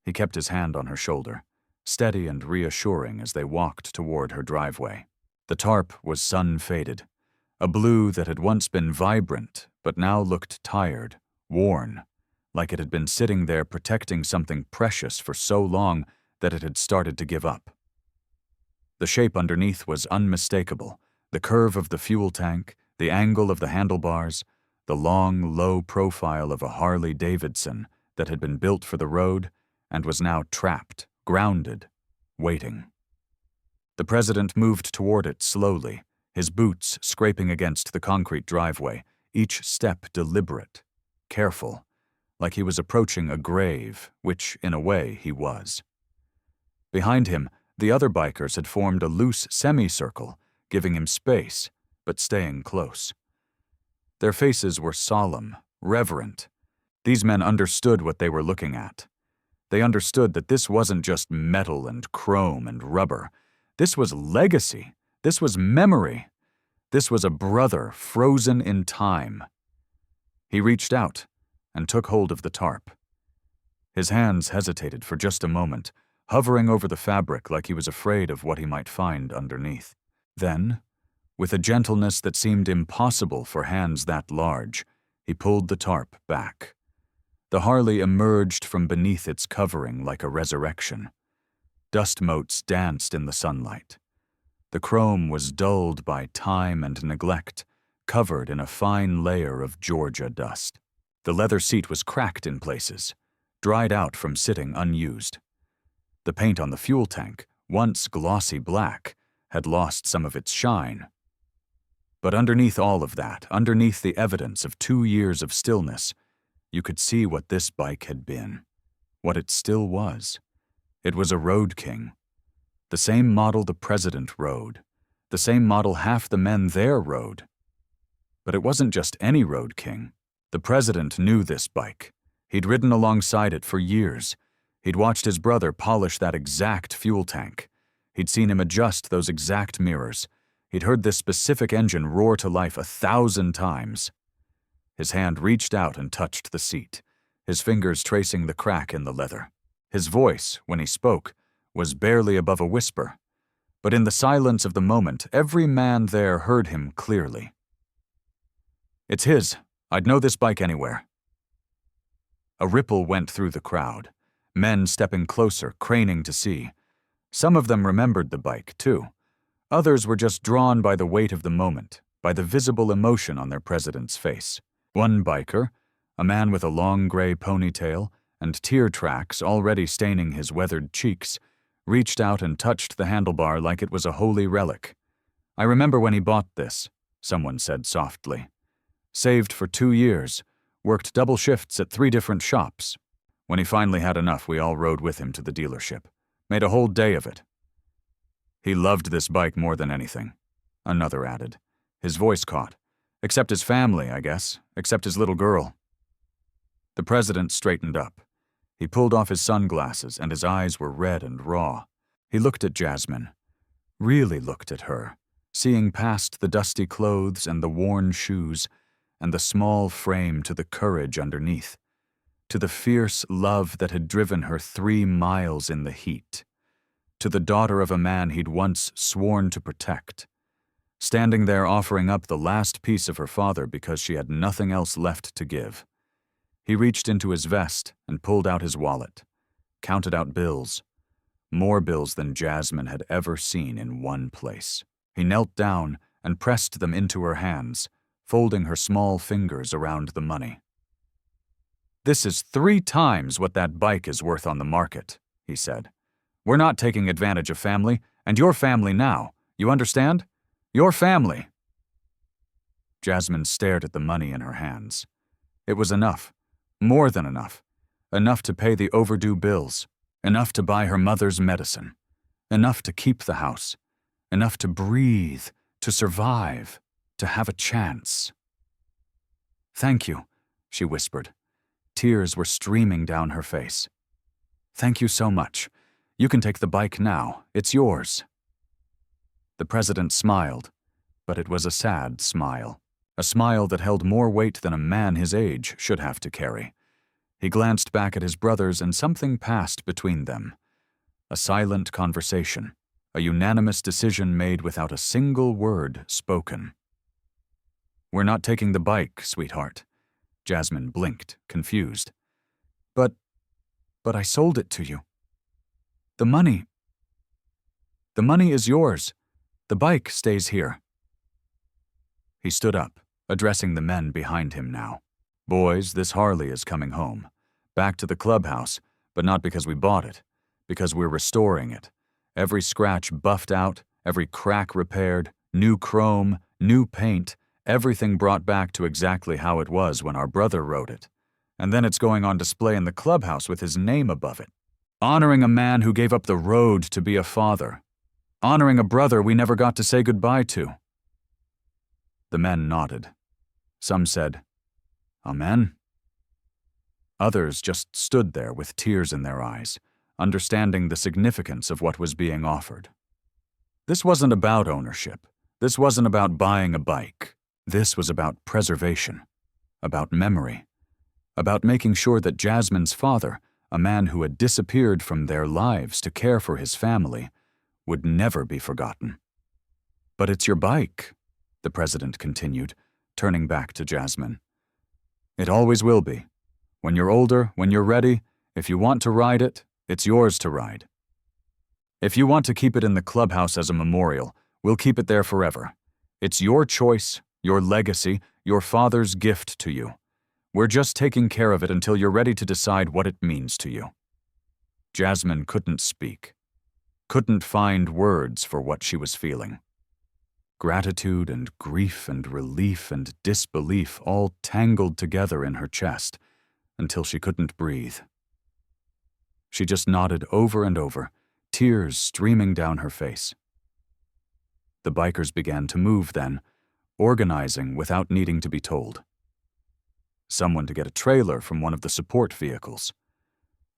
Speaker 1: He kept his hand on her shoulder, steady and reassuring as they walked toward her driveway. The tarp was sun-faded, a blue that had once been vibrant but now looked tired, worn, like it had been sitting there protecting something precious for so long that it had started to give up. The shape underneath was unmistakable, the curve of the fuel tank, the angle of the handlebars, the long, low profile of a Harley Davidson that had been built for the road and was now trapped, grounded, waiting. The president moved toward it slowly, his boots scraping against the concrete driveway, each step deliberate, careful, like he was approaching a grave, which, in a way, he was. Behind him, the other bikers had formed a loose semicircle, giving him space, but staying close. Their faces were solemn, reverent. These men understood what they were looking at. They understood that this wasn't just metal and chrome and rubber. This was legacy. This was memory. This was a brother frozen in time. He reached out and took hold of the tarp. His hands hesitated for just a moment, hovering over the fabric like he was afraid of what he might find underneath. Then, with a gentleness that seemed impossible for hands that large, he pulled the tarp back. The Harley emerged from beneath its covering like a resurrection. Dust motes danced in the sunlight. The chrome was dulled by time and neglect, covered in a fine layer of Georgia dust. The leather seat was cracked in places, dried out from sitting unused. The paint on the fuel tank, once glossy black, had lost some of its shine. But underneath all of that, underneath the evidence of 2 years of stillness, you could see what this bike had been, what it still was. It was a Road King. The same model the president rode, the same model half the men there rode. But it wasn't just any Road King. The president knew this bike. He'd ridden alongside it for years. He'd watched his brother polish that exact fuel tank. He'd seen him adjust those exact mirrors. He'd heard this specific engine roar to life 1,000 times. His hand reached out and touched the seat, his fingers tracing the crack in the leather. His voice, when he spoke, was barely above a whisper. But in the silence of the moment, every man there heard him clearly. "It's his. I'd know this bike anywhere." A ripple went through the crowd, men stepping closer, craning to see. Some of them remembered the bike, too. Others were just drawn by the weight of the moment, by the visible emotion on their president's face. One biker, a man with a long gray ponytail and tear tracks already staining his weathered cheeks, reached out and touched the handlebar like it was a holy relic. "I remember when he bought this," someone said softly. "Saved for 2 years, worked double shifts at 3 different shops. When he finally had enough, we all rode with him to the dealership. Made a whole day of it." "He loved this bike more than anything," another added. His voice caught. "Except his family, I guess. Except his little girl." The president straightened up. He pulled off his sunglasses, and his eyes were red and raw. He looked at Jasmine. Really looked at her, seeing past the dusty clothes and the worn shoes, and the small frame to the courage underneath, to the fierce love that had driven her 3 miles in the heat, to the daughter of a man he'd once sworn to protect, standing there offering up the last piece of her father because she had nothing else left to give. He reached into his vest and pulled out his wallet, counted out bills, more bills than Jasmine had ever seen in one place. He knelt down and pressed them into her hands, folding her small fingers around the money. "This is 3 times what that bike is worth on the market," he said. "We're not taking advantage of family, and your family now. You understand? Your family." Jasmine stared at the money in her hands. It was enough, more than enough. Enough to pay the overdue bills, enough to buy her mother's medicine, enough to keep the house, enough to breathe, to survive, to have a chance. "Thank you," she whispered. Tears were streaming down her face. "Thank you so much. You can take the bike now. It's yours." The president smiled, but it was a sad smile. A smile that held more weight than a man his age should have to carry. He glanced back at his brothers and something passed between them. A silent conversation, a unanimous decision made without a single word spoken. "We're not taking the bike, sweetheart." Jasmine blinked, confused. But I sold it to you. The money is yours. The bike stays here." He stood up, addressing the men behind him now. "Boys, this Harley is coming home. Back to the clubhouse, but not because we bought it, because we're restoring it. Every scratch buffed out, every crack repaired, new chrome, new paint, everything brought back to exactly how it was when our brother rode it. And then it's going on display in the clubhouse with his name above it. Honoring a man who gave up the road to be a father. Honoring a brother we never got to say goodbye to. The men nodded. Some said, "Amen." Others just stood there with tears in their eyes, understanding the significance of what was being offered. This wasn't about ownership. This wasn't about buying a bike. This was about preservation, about memory, about making sure that Jasmine's father, a man who had disappeared from their lives to care for his family, would never be forgotten. "But it's your bike," the president continued, turning back to Jasmine. "It always will be. When you're older, when you're ready, if you want to ride it, it's yours to ride. If you want to keep it in the clubhouse as a memorial, we'll keep it there forever. It's your choice, your legacy, your father's gift to you. We're just taking care of it until you're ready to decide what it means to you." Jasmine couldn't speak, couldn't find words for what she was feeling. Gratitude and grief and relief and disbelief all tangled together in her chest until she couldn't breathe. She just nodded over and over, tears streaming down her face. The bikers began to move then, organizing without needing to be told. Someone to get a trailer from one of the support vehicles.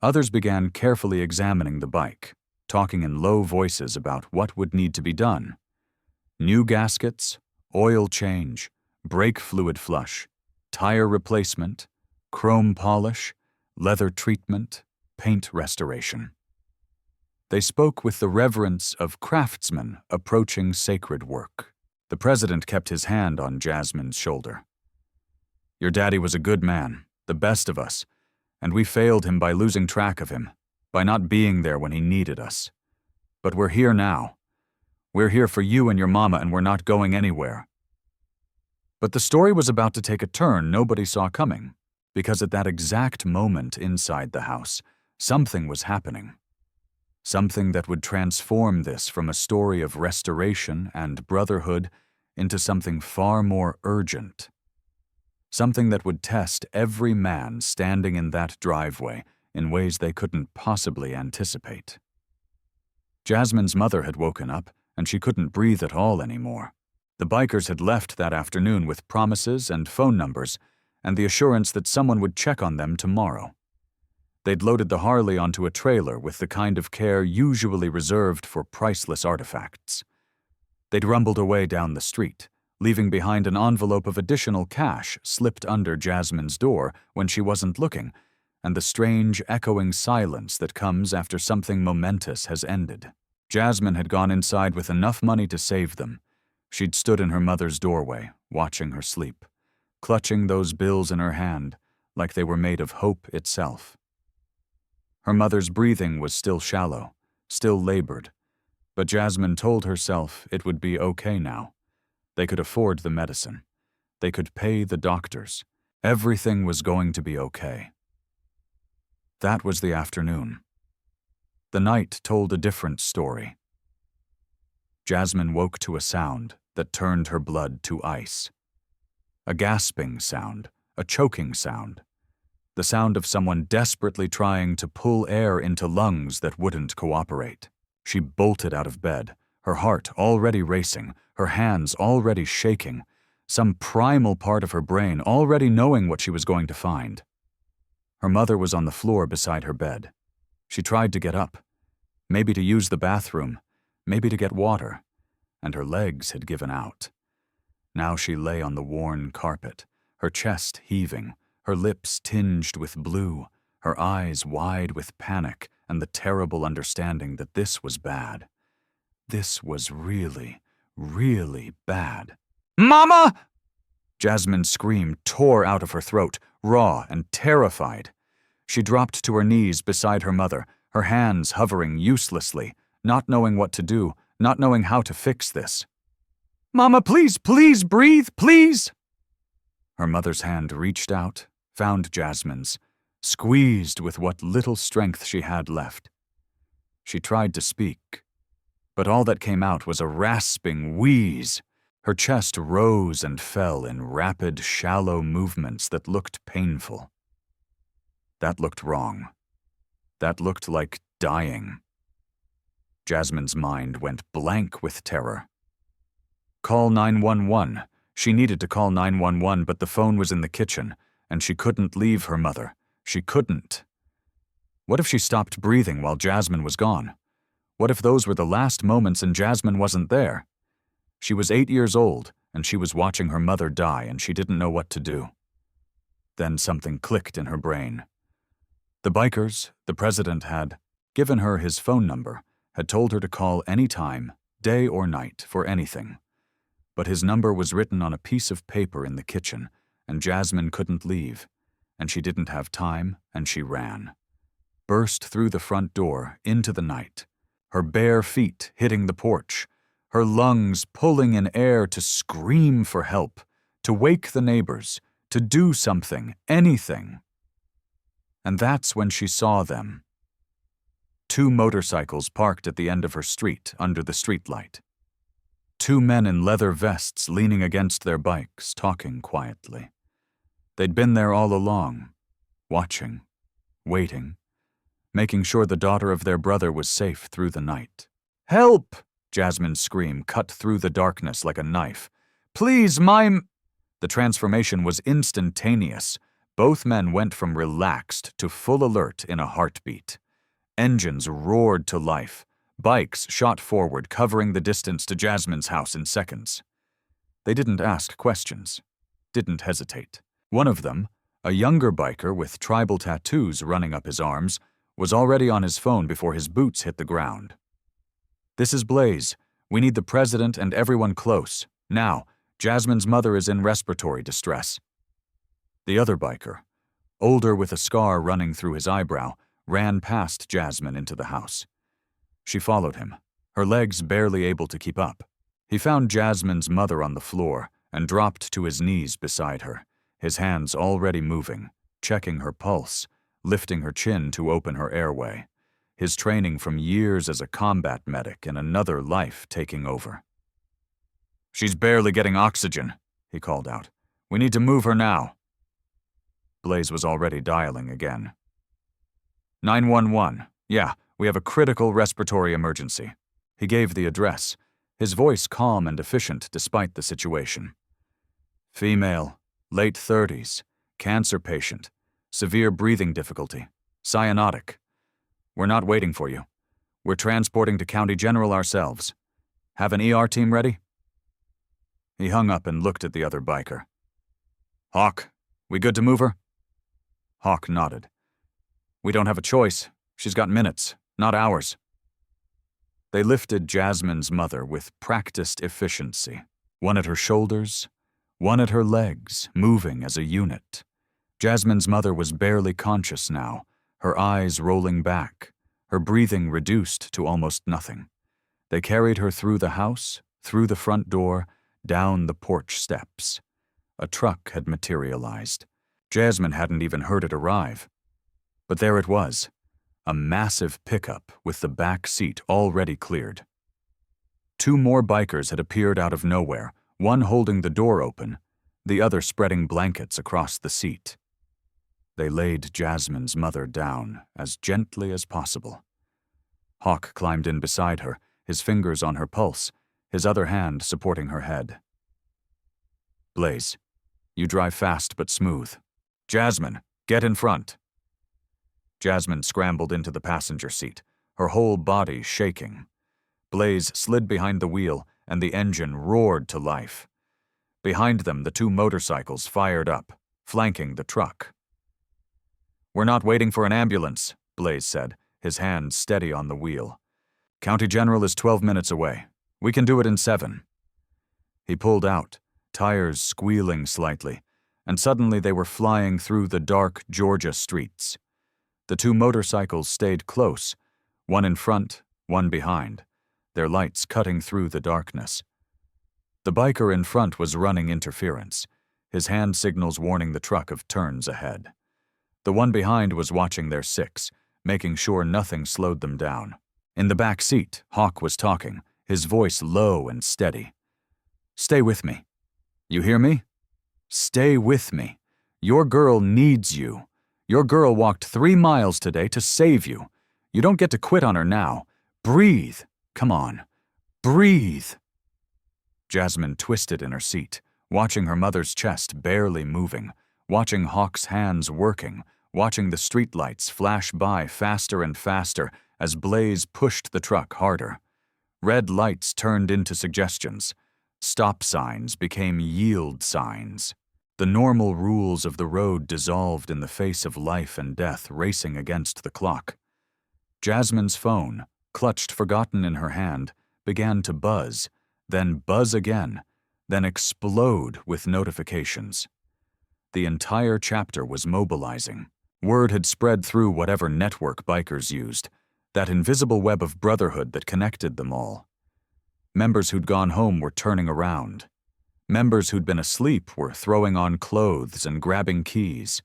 Speaker 1: Others began carefully examining the bike, talking in low voices about what would need to be done. New gaskets, oil change, brake fluid flush, tire replacement, chrome polish, leather treatment, paint restoration. They spoke with the reverence of craftsmen approaching sacred work. The president kept his hand on Jasmine's shoulder. "Your daddy was a good man, the best of us, and we failed him by losing track of him, by not being there when he needed us. But we're here now. We're here for you and your mama, and we're not going anywhere." But the story was about to take a turn nobody saw coming, because at that exact moment inside the house, something was happening. Something that would transform this from a story of restoration and brotherhood into something far more urgent. Something that would test every man standing in that driveway in ways they couldn't possibly anticipate. Jasmine's mother had woken up, and she couldn't breathe at all anymore. The bikers had left that afternoon with promises and phone numbers, and the assurance that someone would check on them tomorrow. They'd loaded the Harley onto a trailer with the kind of care usually reserved for priceless artifacts. They'd rumbled away down the street, leaving behind an envelope of additional cash slipped under Jasmine's door when she wasn't looking, and the strange, echoing silence that comes after something momentous has ended. Jasmine had gone inside with enough money to save them. She'd stood in her mother's doorway, watching her sleep, clutching those bills in her hand like they were made of hope itself. Her mother's breathing was still shallow, still labored, but Jasmine told herself it would be okay now. They could afford the medicine. They could pay the doctors. Everything was going to be okay. That was the afternoon. The night told a different story. Jasmine woke to a sound that turned her blood to ice. A gasping sound, a choking sound. The sound of someone desperately trying to pull air into lungs that wouldn't cooperate. She bolted out of bed, her heart already racing, her hands already shaking, some primal part of her brain already knowing what she was going to find. Her mother was on the floor beside her bed. She tried to get up, maybe to use the bathroom, maybe to get water, and her legs had given out. Now she lay on the worn carpet, her chest heaving, her lips tinged with blue, her eyes wide with panic and the terrible understanding that this was bad. This was really, really bad. "Mama!" Jasmine's scream tore out of her throat, raw and terrified. She dropped to her knees beside her mother, her hands hovering uselessly, not knowing what to do, not knowing how to fix this. "Mama, please, please breathe, please!" Her mother's hand reached out, found Jasmine's, squeezed with what little strength she had left. She tried to speak, but all that came out was a rasping wheeze. Her chest rose and fell in rapid, shallow movements that looked painful. That looked wrong. That looked like dying. Jasmine's mind went blank with terror. Call 911. She needed to call 911, but the phone was in the kitchen, and she couldn't leave her mother. She couldn't. What if she stopped breathing while Jasmine was gone? What if those were the last moments and Jasmine wasn't there? She was 8 years old, and she was watching her mother die, and she didn't know what to do. Then something clicked in her brain. The bikers, the president had given her his phone number, had told her to call any time, day or night, for anything. But his number was written on a piece of paper in the kitchen, and Jasmine couldn't leave, and she didn't have time, and she ran. Burst through the front door, into the night, her bare feet hitting the porch, her lungs pulling in air to scream for help, to wake the neighbors, to do something, anything. And that's when she saw them. 2 motorcycles parked at the end of her street under the streetlight. 2 men in leather vests leaning against their bikes, talking quietly. They'd been there all along, watching, waiting, making sure the daughter of their brother was safe through the night. "Help!" Jasmine's scream cut through the darkness like a knife. "Please, The transformation was instantaneous. Both men went from relaxed to full alert in a heartbeat. Engines roared to life. Bikes shot forward, covering the distance to Jasmine's house in seconds. They didn't ask questions, didn't hesitate. One of them, a younger biker with tribal tattoos running up his arms, was already on his phone before his boots hit the ground. "This is Blaze. We need the president and everyone close. Now, Jasmine's mother is in respiratory distress." The other biker, older with a scar running through his eyebrow, ran past Jasmine into the house. She followed him, her legs barely able to keep up. He found Jasmine's mother on the floor and dropped to his knees beside her, his hands already moving, checking her pulse, lifting her chin to open her airway, his training from years as a combat medic in another life taking over. "She's barely getting oxygen," he called out. "We need to move her now." Blaze was already dialing again. 911. Yeah, we have a critical respiratory emergency. He gave the address, his voice calm and efficient despite the situation. "Female, late 30s, cancer patient, severe breathing difficulty, cyanotic. We're not waiting for you. We're transporting to County General ourselves. Have an ER team ready?" He hung up and looked at the other biker. "Hawk, we good to move her?" Hawk nodded. "We don't have a choice. She's got minutes, not hours." They lifted Jasmine's mother with practiced efficiency, one at her shoulders, one at her legs, moving as a unit. Jasmine's mother was barely conscious now, her eyes rolling back, her breathing reduced to almost nothing. They carried her through the house, through the front door, down the porch steps. A truck had materialized. Jasmine hadn't even heard it arrive. But there it was, a massive pickup with the back seat already cleared. 2 more bikers had appeared out of nowhere, one holding the door open, the other spreading blankets across the seat. They laid Jasmine's mother down as gently as possible. Hawk climbed in beside her, his fingers on her pulse, his other hand supporting her head. "Blaze, you drive fast but smooth. Jasmine, get in front." Jasmine scrambled into the passenger seat, her whole body shaking. Blaze slid behind the wheel, and the engine roared to life. Behind them, the 2 motorcycles fired up, flanking the truck. "We're not waiting for an ambulance," Blaze said, his hand steady on the wheel. "County General is 12 minutes away. We can do it in 7. He pulled out, tires squealing slightly, and suddenly they were flying through the dark Georgia streets. The 2 motorcycles stayed close, one in front, one behind, their lights cutting through the darkness. The biker in front was running interference, his hand signals warning the truck of turns ahead. The one behind was watching their 6, making sure nothing slowed them down. In the back seat, Hawk was talking, his voice low and steady. "Stay with me. You hear me? Stay with me. Your girl needs you. Your girl walked 3 miles today to save you. You don't get to quit on her now. Breathe. Come on. Breathe." Jasmine twisted in her seat, watching her mother's chest barely moving, watching Hawk's hands working, watching the streetlights flash by faster and faster as Blaze pushed the truck harder. Red lights turned into suggestions. Stop signs became yield signs. The normal rules of the road dissolved in the face of life and death racing against the clock. Jasmine's phone, clutched forgotten in her hand, began to buzz, then buzz again, then explode with notifications. The entire chapter was mobilizing. Word had spread through whatever network bikers used, that invisible web of brotherhood that connected them all. Members who'd gone home were turning around. Members who'd been asleep were throwing on clothes and grabbing keys.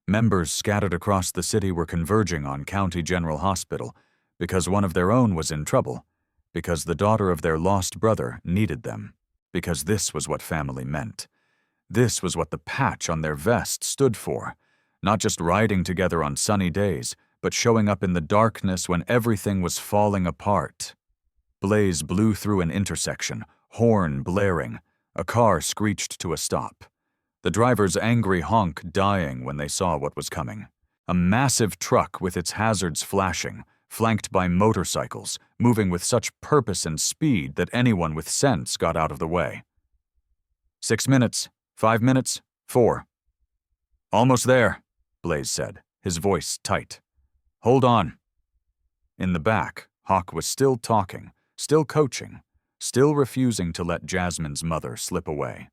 Speaker 1: Members scattered across the city were converging on County General Hospital because one of their own was in trouble, because the daughter of their lost brother needed them, because this was what family meant. This was what the patch on their vest stood for, not just riding together on sunny days, but showing up in the darkness when everything was falling apart. Blaze blew through an intersection, horn blaring. A car screeched to a stop. The driver's angry honk dying when they saw what was coming. A massive truck with its hazards flashing, flanked by motorcycles, moving with such purpose and speed that anyone with sense got out of the way. 6 minutes, 5 minutes, 4. "Almost there," Blaze said, his voice tight. "Hold on." In the back, Hawk was still talking, still coaching, still refusing to let Jasmine's mother slip away.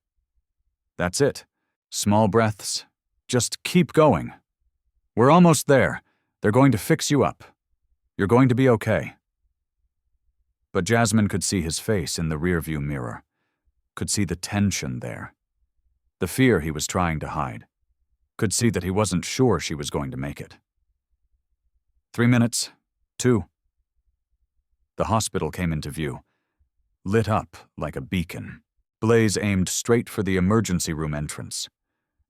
Speaker 1: "That's it. Small breaths. Just keep going. We're almost there. They're going to fix you up. You're going to be okay." But Jasmine could see his face in the rearview mirror, could see the tension there, the fear he was trying to hide, could see that he wasn't sure she was going to make it. 3 minutes, 2. The hospital came into view, lit up like a beacon. Blaze aimed straight for the emergency room entrance.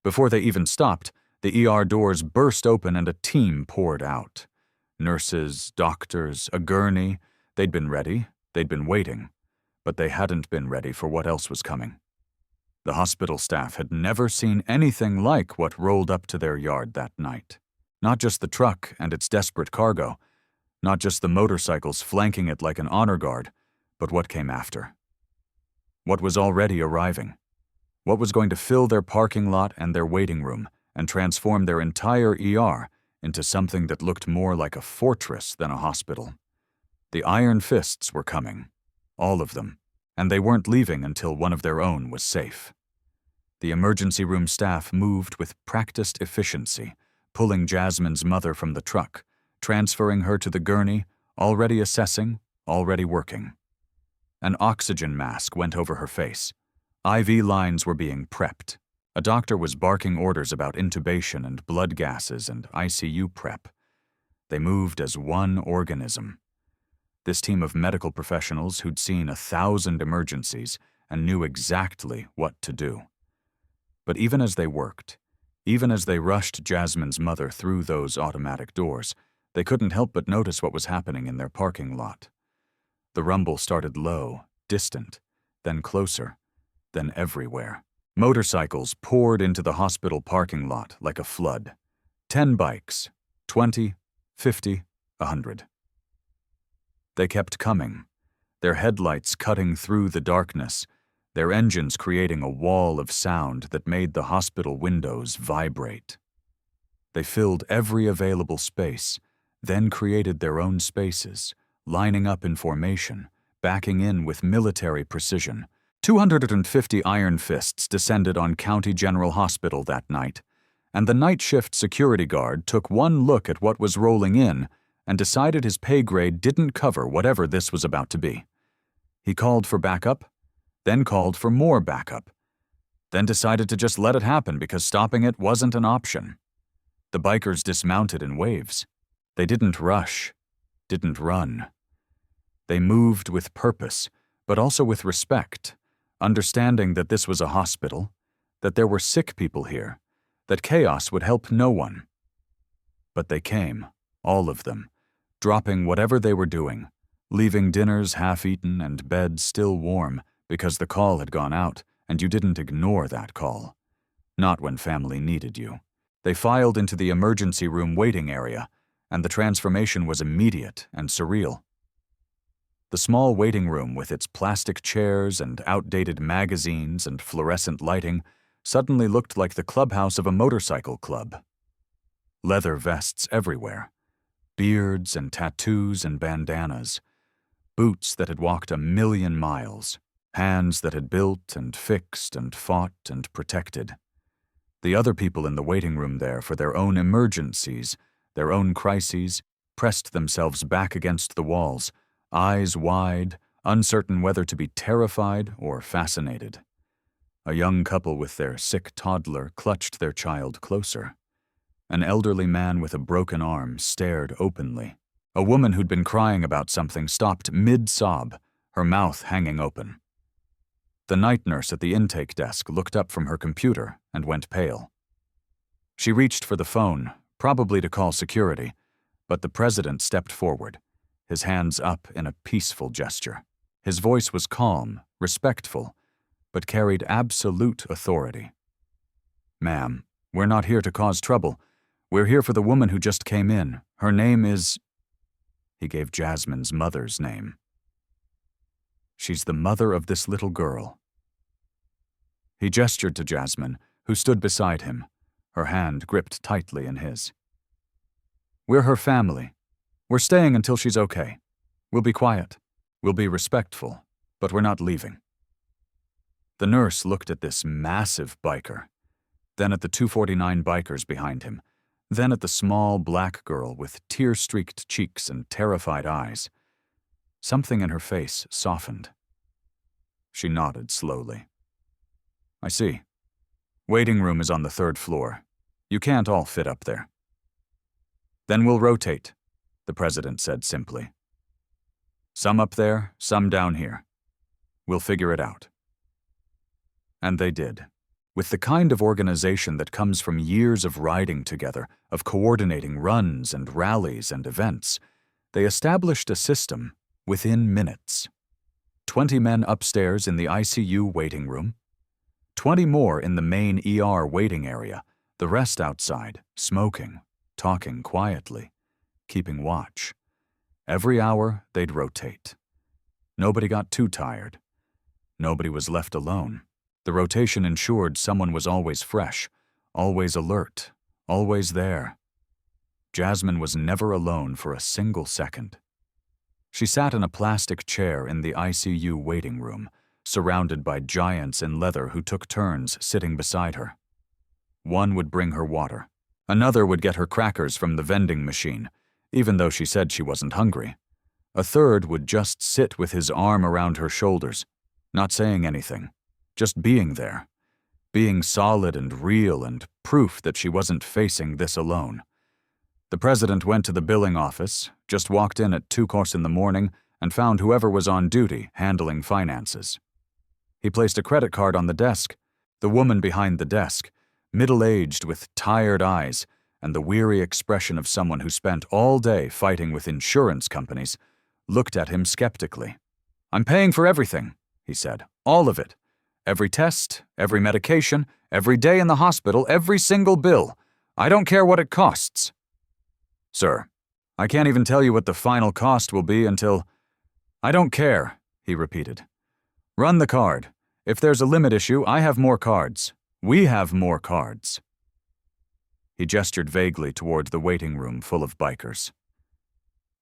Speaker 1: Before they even stopped, the ER doors burst open and a team poured out. Nurses, doctors, a gurney. They'd been ready, they'd been waiting, but they hadn't been ready for what else was coming. The hospital staff had never seen anything like what rolled up to their yard that night. Not just the truck and its desperate cargo, not just the motorcycles flanking it like an honor guard, but what came after. What was already arriving. What was going to fill their parking lot and their waiting room and transform their entire ER into something that looked more like a fortress than a hospital. The iron fists were coming, all of them, and they weren't leaving until one of their own was safe. The emergency room staff moved with practiced efficiency, pulling Jasmine's mother from the truck, transferring her to the gurney, already assessing, already working. An oxygen mask went over her face. IV lines were being prepped. A doctor was barking orders about intubation and blood gases and ICU prep. They moved as one organism. This team of medical professionals who'd seen 1,000 emergencies and knew exactly what to do. But even as they worked, even as they rushed Jasmine's mother through those automatic doors, they couldn't help but notice what was happening in their parking lot. The rumble started low, distant, then closer, then everywhere. Motorcycles poured into the hospital parking lot like a flood. 10 bikes, 20, 50, 100. They kept coming, their headlights cutting through the darkness, their engines creating a wall of sound that made the hospital windows vibrate. They filled every available space, then created their own spaces, lining up in formation, backing in with military precision. 250 iron fists descended on County General Hospital that night, and the night shift security guard took one look at what was rolling in and decided his pay grade didn't cover whatever this was about to be. He called for backup, then called for more backup, then decided to just let it happen because stopping it wasn't an option. The bikers dismounted in waves. They didn't rush, didn't run. They moved with purpose, but also with respect, understanding that this was a hospital, that there were sick people here, that chaos would help no one. But they came, all of them, dropping whatever they were doing, leaving dinners half-eaten and beds still warm because the call had gone out and you didn't ignore that call. Not when family needed you. They filed into the emergency room waiting area, and the transformation was immediate and surreal. The small waiting room with its plastic chairs and outdated magazines and fluorescent lighting suddenly looked like the clubhouse of a motorcycle club. Leather vests everywhere, beards and tattoos and bandanas, boots that had walked 1,000,000 miles, hands that had built and fixed and fought and protected. The other people in the waiting room there for their own emergencies, their own crises, pressed themselves back against the walls, eyes wide, uncertain whether to be terrified or fascinated. A young couple with their sick toddler clutched their child closer. An elderly man with a broken arm stared openly. A woman who'd been crying about something stopped mid-sob, her mouth hanging open. The night nurse at the intake desk looked up from her computer and went pale. She reached for the phone, probably to call security, but the president stepped forward, his hands up in a peaceful gesture. His voice was calm, respectful, but carried absolute authority. "Ma'am, we're not here to cause trouble. We're here for the woman who just came in. Her name is—" He gave Jasmine's mother's name. "She's the mother of this little girl." He gestured to Jasmine, who stood beside him, her hand gripped tightly in his. "We're her family. We're staying until she's okay. We'll be quiet. We'll be respectful, but we're not leaving." The nurse looked at this massive biker, then at the 249 bikers behind him, then at the small black girl with tear-streaked cheeks and terrified eyes. Something in her face softened. She nodded slowly. "I see. Waiting room is on the 3rd floor. You can't all fit up there." "Then we'll rotate," the president said simply. "Some up there, some down here. We'll figure it out." And they did. With the kind of organization that comes from years of riding together, of coordinating runs and rallies and events, they established a system within minutes. 20 men upstairs in the ICU waiting room, 20 more in the main ER waiting area, the rest outside, smoking, talking quietly, keeping watch. Every hour, they'd rotate. Nobody got too tired. Nobody was left alone. The rotation ensured someone was always fresh, always alert, always there. Jasmine was never alone for a single second. She sat in a plastic chair in the ICU waiting room, surrounded by giants in leather who took turns sitting beside her. One would bring her water. Another would get her crackers from the vending machine, even though she said she wasn't hungry. A third would just sit with his arm around her shoulders, not saying anything, just being there, being solid and real and proof that she wasn't facing this alone. The president went to the billing office, just walked in at 2:00 in the morning, and found whoever was on duty handling finances. He placed a credit card on the desk. The woman behind the desk, middle-aged with tired eyes and the weary expression of someone who spent all day fighting with insurance companies, looked at him skeptically. "I'm paying for everything," he said. "All of it. Every test, every medication, every day in the hospital, every single bill. I don't care what it costs." "Sir, I can't even tell you what the final cost will be until—" "I don't care," he repeated. "Run the card. If there's a limit issue, I have more cards. We have more cards." He gestured vaguely toward the waiting room full of bikers.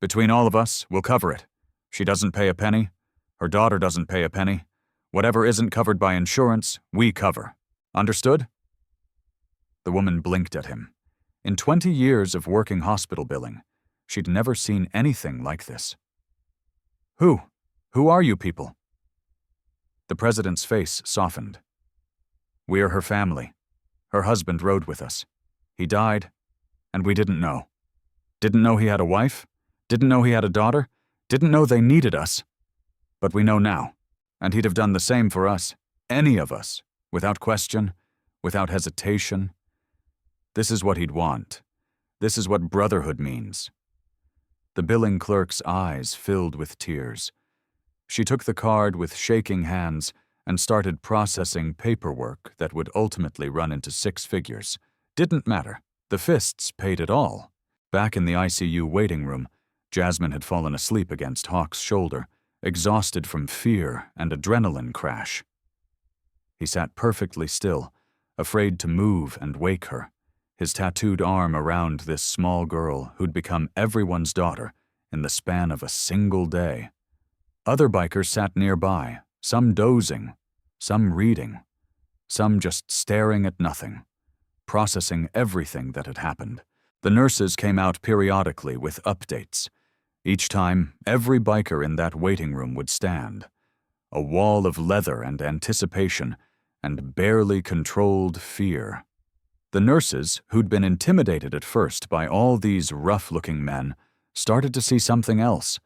Speaker 1: "Between all of us, we'll cover it. She doesn't pay a penny. Her daughter doesn't pay a penny. Whatever isn't covered by insurance, we cover. Understood?" The woman blinked at him. In 20 years of working hospital billing, she'd never seen anything like this. Who are you people?" The president's face softened. "We're her family. Her husband rode with us. He died, and we didn't know. Didn't know he had a wife, didn't know he had a daughter, Didn't know they needed us. But we know now, and he'd have done the same for us. Any of us, without question, without hesitation. This is what he'd want. This is what brotherhood means. The billing clerk's eyes filled with tears. She took the card with shaking hands and started processing paperwork that would ultimately run into 6 figures. Didn't matter. The fists paid it all. Back in the ICU waiting room, Jasmine had fallen asleep against Hawk's shoulder, exhausted from fear and adrenaline crash. He sat perfectly still, afraid to move and wake her, his tattooed arm around this small girl who'd become everyone's daughter in the span of a single day. Other bikers sat nearby, some dozing, some reading, some just staring at nothing, processing everything that had happened. The nurses came out periodically with updates. Each time, every biker in that waiting room would stand, a wall of leather and anticipation and barely controlled fear. The nurses, who'd been intimidated at first by all these rough-looking men, started to see something else,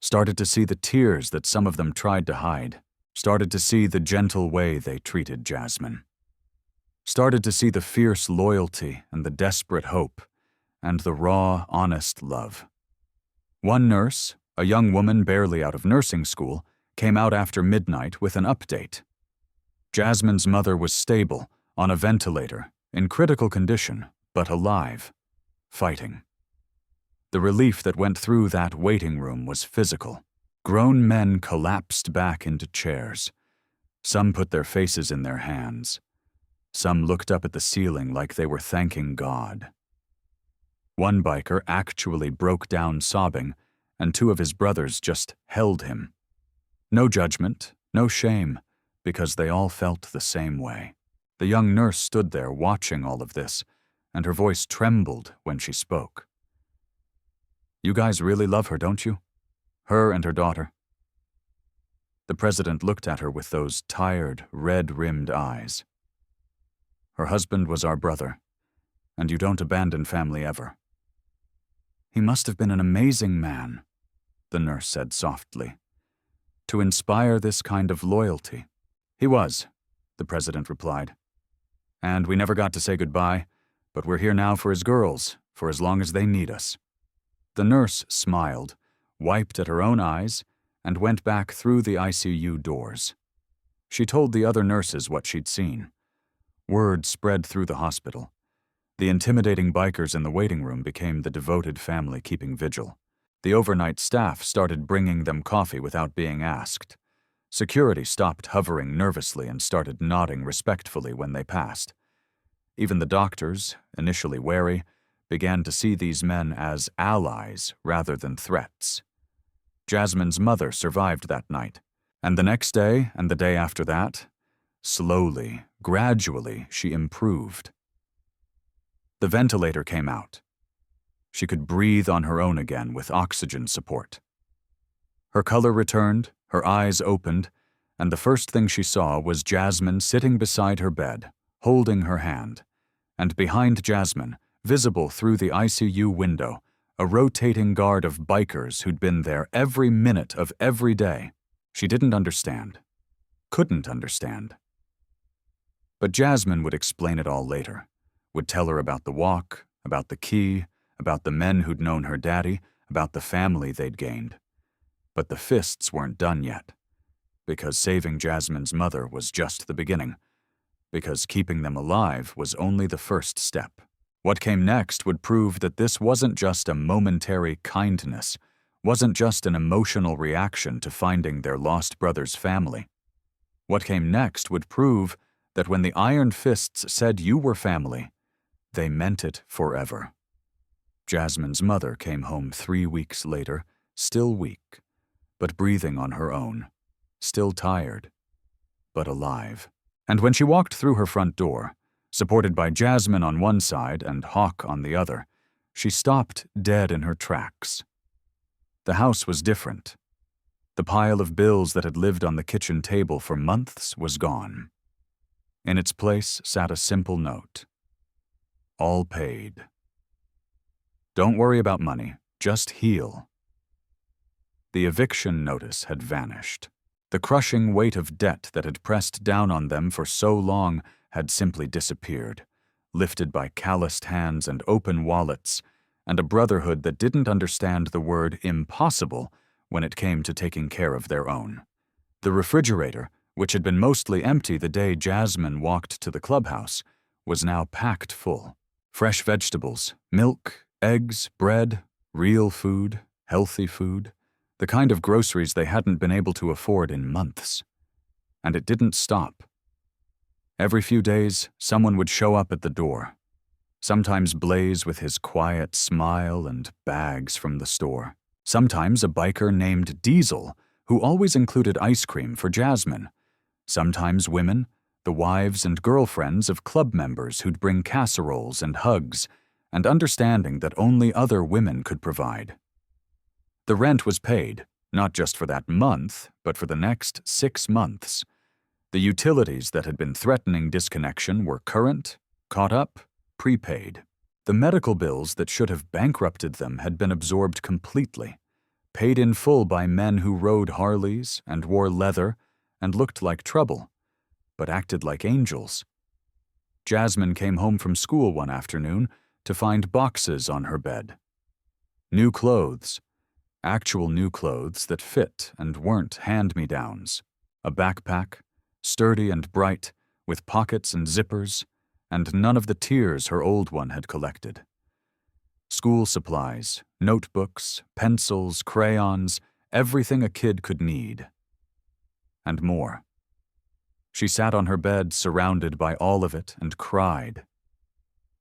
Speaker 1: started to see the tears that some of them tried to hide, started to see the gentle way they treated Jasmine, started to see the fierce loyalty and the desperate hope, and the raw, honest love. One nurse, a young woman barely out of nursing school, came out after midnight with an update. Jasmine's mother was stable, on a ventilator, in critical condition, but alive, fighting. The relief that went through that waiting room was physical. Grown men collapsed back into chairs. Some put their faces in their hands. Some looked up at the ceiling like they were thanking God. One biker actually broke down sobbing, and 2 of his brothers just held him. No judgment, no shame, because they all felt the same way. The young nurse stood there watching all of this, and her voice trembled when she spoke. "You guys really love her, don't you? Her and her daughter." The president looked at her with those tired, red-rimmed eyes. "Her husband was our brother, and you don't abandon family ever." "He must have been an amazing man," the nurse said softly, "to inspire this kind of loyalty." "He was," the president replied. "And we never got to say goodbye, but we're here now for his girls, for as long as they need us." The nurse smiled, wiped at her own eyes, and went back through the ICU doors. She told the other nurses what she'd seen. Word spread through the hospital. The intimidating bikers in the waiting room became the devoted family keeping vigil. The overnight staff started bringing them coffee without being asked. Security stopped hovering nervously and started nodding respectfully when they passed. Even the doctors, initially wary, began to see these men as allies rather than threats. Jasmine's mother survived that night, and the next day and the day after that, slowly, gradually, she improved. The ventilator came out. She could breathe on her own again with oxygen support. Her color returned, her eyes opened, and the first thing she saw was Jasmine sitting beside her bed, holding her hand, and behind Jasmine, visible through the ICU window, a rotating guard of bikers who'd been there every minute of every day. She didn't understand. Couldn't understand. But Jasmine would explain it all later, would tell her about the walk, about the key, about the men who'd known her daddy, about the family they'd gained. But the fists weren't done yet, because saving Jasmine's mother was just the beginning, because keeping them alive was only the first step. What came next would prove that this wasn't just a momentary kindness, wasn't just an emotional reaction to finding their lost brother's family. What came next would prove that when the iron fists said you were family, they meant it forever. Jasmine's mother came home 3 weeks later, still weak, but breathing on her own, still tired, but alive. And when she walked through her front door, supported by Jasmine on one side and Hawk on the other, she stopped dead in her tracks. The house was different. The pile of bills that had lived on the kitchen table for months was gone. In its place sat a simple note. All paid. Don't worry about money, just heal. The eviction notice had vanished. The crushing weight of debt that had pressed down on them for so long had simply disappeared, lifted by calloused hands and open wallets, and a brotherhood that didn't understand the word impossible when it came to taking care of their own. The refrigerator, which had been mostly empty the day Jasmine walked to the clubhouse, was now packed full. Fresh vegetables, milk, eggs, bread, real food, healthy food, the kind of groceries they hadn't been able to afford in months. And it didn't stop. Every few days, someone would show up at the door, sometimes Blaze with his quiet smile and bags from the store, sometimes a biker named Diesel, who always included ice cream for Jasmine, sometimes women, the wives and girlfriends of club members who'd bring casseroles and hugs, and understanding that only other women could provide. The rent was paid, not just for that month, but for the next 6 months. The utilities that had been threatening disconnection were current, caught up, prepaid. The medical bills that should have bankrupted them had been absorbed completely, paid in full by men who rode Harleys and wore leather and looked like trouble, but acted like angels. Jasmine came home from school one afternoon to find boxes on her bed. New clothes, actual new clothes that fit and weren't hand-me-downs. A backpack, sturdy and bright, with pockets and zippers, and none of the tears her old one had collected. School supplies, notebooks, pencils, crayons, everything a kid could need. And more. She sat on her bed surrounded by all of it and cried.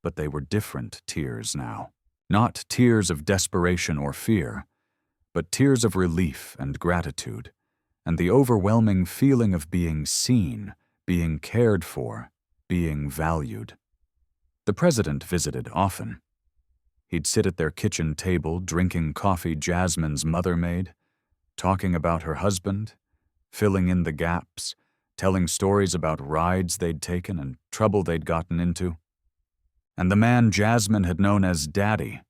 Speaker 1: But they were different tears now. Not tears of desperation or fear, but tears of relief and gratitude, and the overwhelming feeling of being seen, being cared for, being valued. The president visited often. He'd sit at their kitchen table drinking coffee Jasmine's mother made, talking about her husband, filling in the gaps, telling stories about rides they'd taken and trouble they'd gotten into. And the man Jasmine had known as Daddy,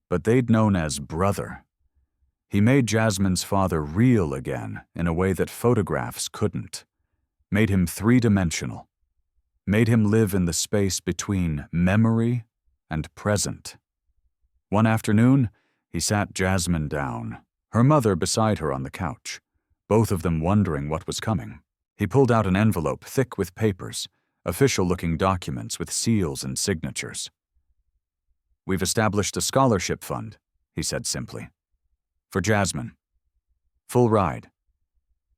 Speaker 1: but they'd known as Brother. He made Jasmine's father real again in a way that photographs couldn't, made him three-dimensional, made him live in the space between memory and present. One afternoon, he sat Jasmine down, her mother beside her on the couch, both of them wondering what was coming. He pulled out an envelope thick with papers, official-looking documents with seals and signatures. "We've established a scholarship fund," he said simply. "For Jasmine. Full ride.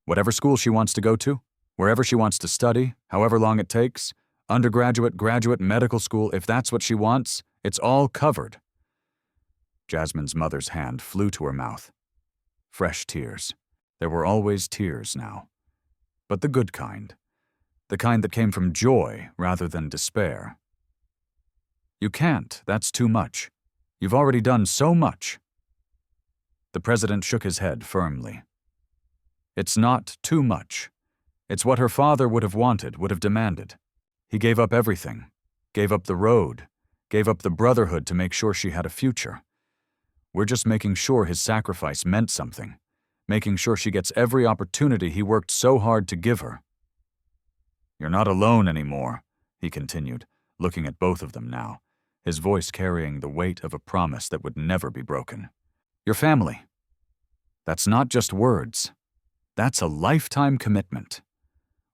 Speaker 1: Whatever school she wants to go to, wherever she wants to study, however long it takes, undergraduate, graduate, medical school, if that's what she wants, it's all covered." Jasmine's mother's hand flew to her mouth. Fresh tears. There were always tears now. But the good kind. The kind that came from joy rather than despair. "You can't, that's too much. You've already done so much." The president shook his head firmly. "It's not too much. It's what her father would have wanted, would have demanded. He gave up everything, gave up the road, gave up the brotherhood to make sure she had a future. We're just making sure his sacrifice meant something, making sure she gets every opportunity he worked so hard to give her." "You're not alone anymore," he continued, looking at both of them now, his voice carrying the weight of a promise that would never be broken. "Your family. That's not just words. That's a lifetime commitment.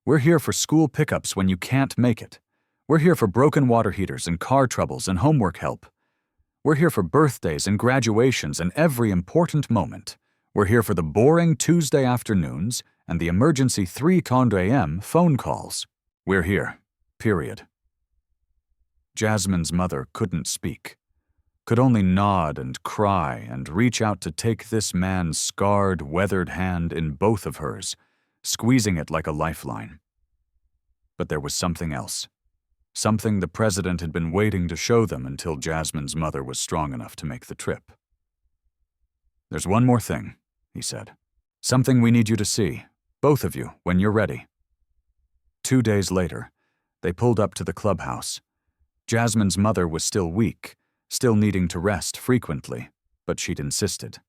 Speaker 1: We're here for school pickups when you can't make it. We're here for broken water heaters and car troubles and homework help. We're here for birthdays and graduations and every important moment. We're here for the boring Tuesday afternoons and the emergency 3 a.m. phone calls. We're here. Period." Jasmine's mother couldn't speak, could only nod and cry and reach out to take this man's scarred, weathered hand in both of hers, squeezing it like a lifeline. But there was something else. Something the president had been waiting to show them until Jasmine's mother was strong enough to make the trip. "There's one more thing," he said. "Something we need you to see, both of you, when you're ready." 2 days later, they pulled up to the clubhouse. Jasmine's mother was still weak, still needing to rest frequently, but she'd insisted.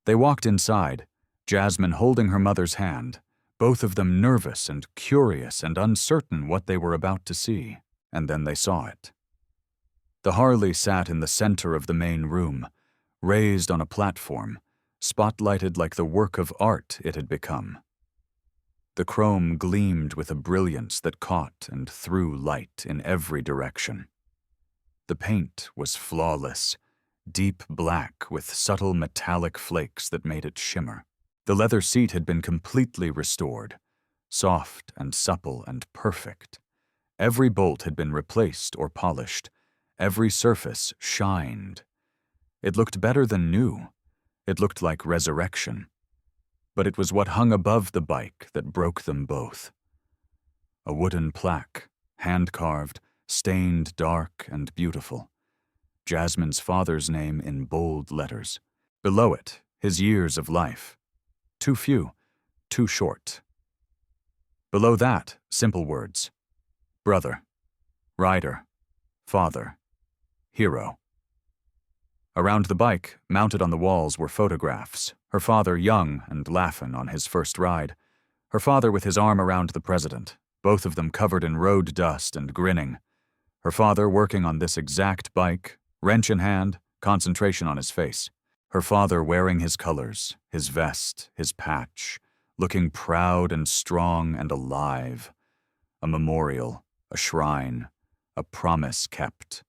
Speaker 1: They walked inside, Jasmine holding her mother's hand, both of them nervous and curious and uncertain what they were about to see, and then they saw it. The Harley sat in the center of the main room, raised on a platform, spotlighted like the work of art it had become. The chrome gleamed with a brilliance that caught and threw light in every direction. The paint was flawless, deep black with subtle metallic flakes that made it shimmer. The leather seat had been completely restored, soft and supple and perfect. Every bolt had been replaced or polished. Every surface shined. It looked better than new. It looked like resurrection. But it was what hung above the bike that broke them both. A wooden plaque, hand-carved, stained dark and beautiful. Jasmine's father's name in bold letters. Below it, his years of life. Too few, too short. Below that, simple words. Brother, rider, father, hero. Around the bike, mounted on the walls, were photographs. Her father young and laughing on his first ride. Her father with his arm around the president, both of them covered in road dust and grinning. Her father working on this exact bike, wrench in hand, concentration on his face. Her father wearing his colors, his vest, his patch, looking proud and strong and alive. A memorial, a shrine, a promise kept.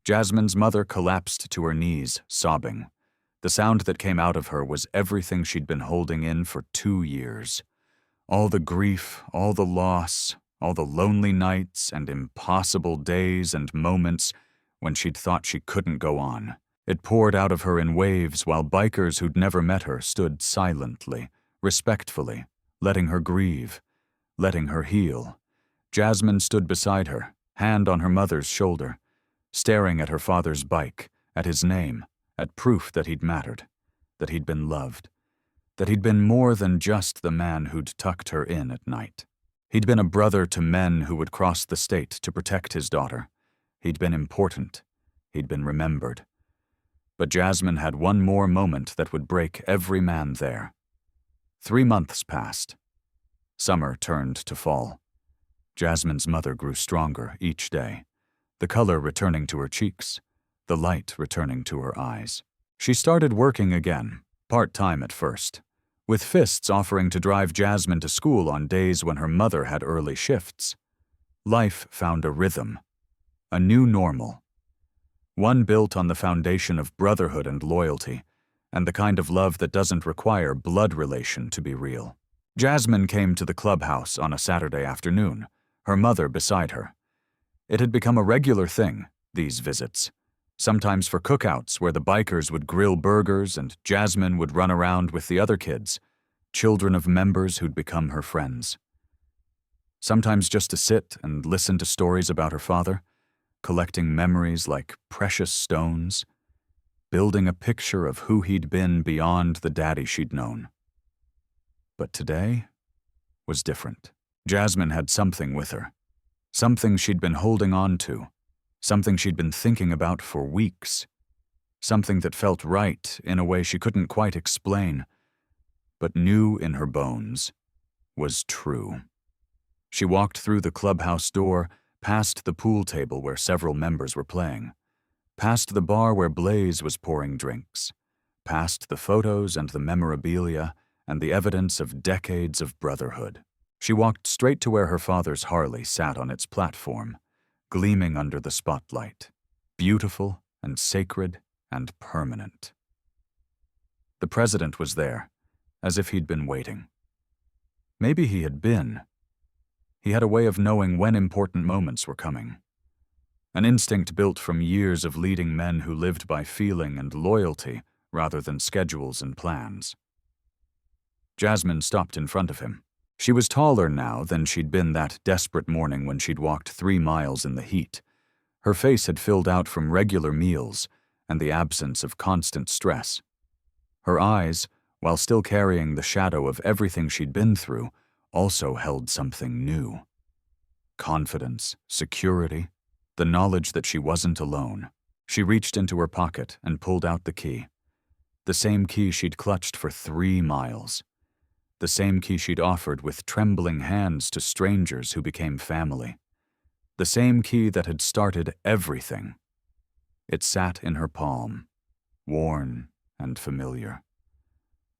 Speaker 1: Jasmine's mother collapsed to her knees, sobbing. The sound that came out of her was everything she'd been holding in for 2 years. All the grief, all the loss, all the lonely nights and impossible days and moments when she'd thought she couldn't go on. It poured out of her in waves while bikers who'd never met her stood silently, respectfully, letting her grieve, letting her heal. Jasmine stood beside her, hand on her mother's shoulder, staring at her father's bike, at his name, at proof that he'd mattered, that he'd been loved, that he'd been more than just the man who'd tucked her in at night. He'd been a brother to men who would cross the state to protect his daughter. He'd been important. He'd been remembered. But Jasmine had one more moment that would break every man there. 3 months passed. Summer turned to fall. Jasmine's mother grew stronger each day, the color returning to her cheeks, the light returning to her eyes. She started working again, part-time at first, with fists offering to drive Jasmine to school on days when her mother had early shifts. Life found a rhythm, a new normal. One built on the foundation of brotherhood and loyalty, and the kind of love that doesn't require blood relation to be real. Jasmine came to the clubhouse on a Saturday afternoon, her mother beside her. It had become a regular thing, these visits, sometimes for cookouts where the bikers would grill burgers and Jasmine would run around with the other kids, children of members who'd become her friends. Sometimes just to sit and listen to stories about her father, collecting memories like precious stones, building a picture of who he'd been beyond the daddy she'd known. But today was different. Jasmine had something with her, something she'd been holding on to, something she'd been thinking about for weeks, something that felt right in a way she couldn't quite explain, but knew in her bones was true. She walked through the clubhouse door, past the pool table where several members were playing, past the bar where Blaze was pouring drinks, past the photos and the memorabilia and the evidence of decades of brotherhood. She walked straight to where her father's Harley sat on its platform, gleaming under the spotlight, beautiful and sacred and permanent. The president was there, as if he'd been waiting. Maybe he had been. He had a way of knowing when important moments were coming. An instinct built from years of leading men who lived by feeling and loyalty rather than schedules and plans. Jasmine stopped in front of him. She was taller now than she'd been that desperate morning when she'd walked 3 miles in the heat. Her face had filled out from regular meals and the absence of constant stress. Her eyes, while still carrying the shadow of everything she'd been through, also held something new. Confidence, security, the knowledge that she wasn't alone. She reached into her pocket and pulled out the key. The same key she'd clutched for 3 miles. The same key she'd offered with trembling hands to strangers who became family. The same key that had started everything. It sat in her palm, worn and familiar.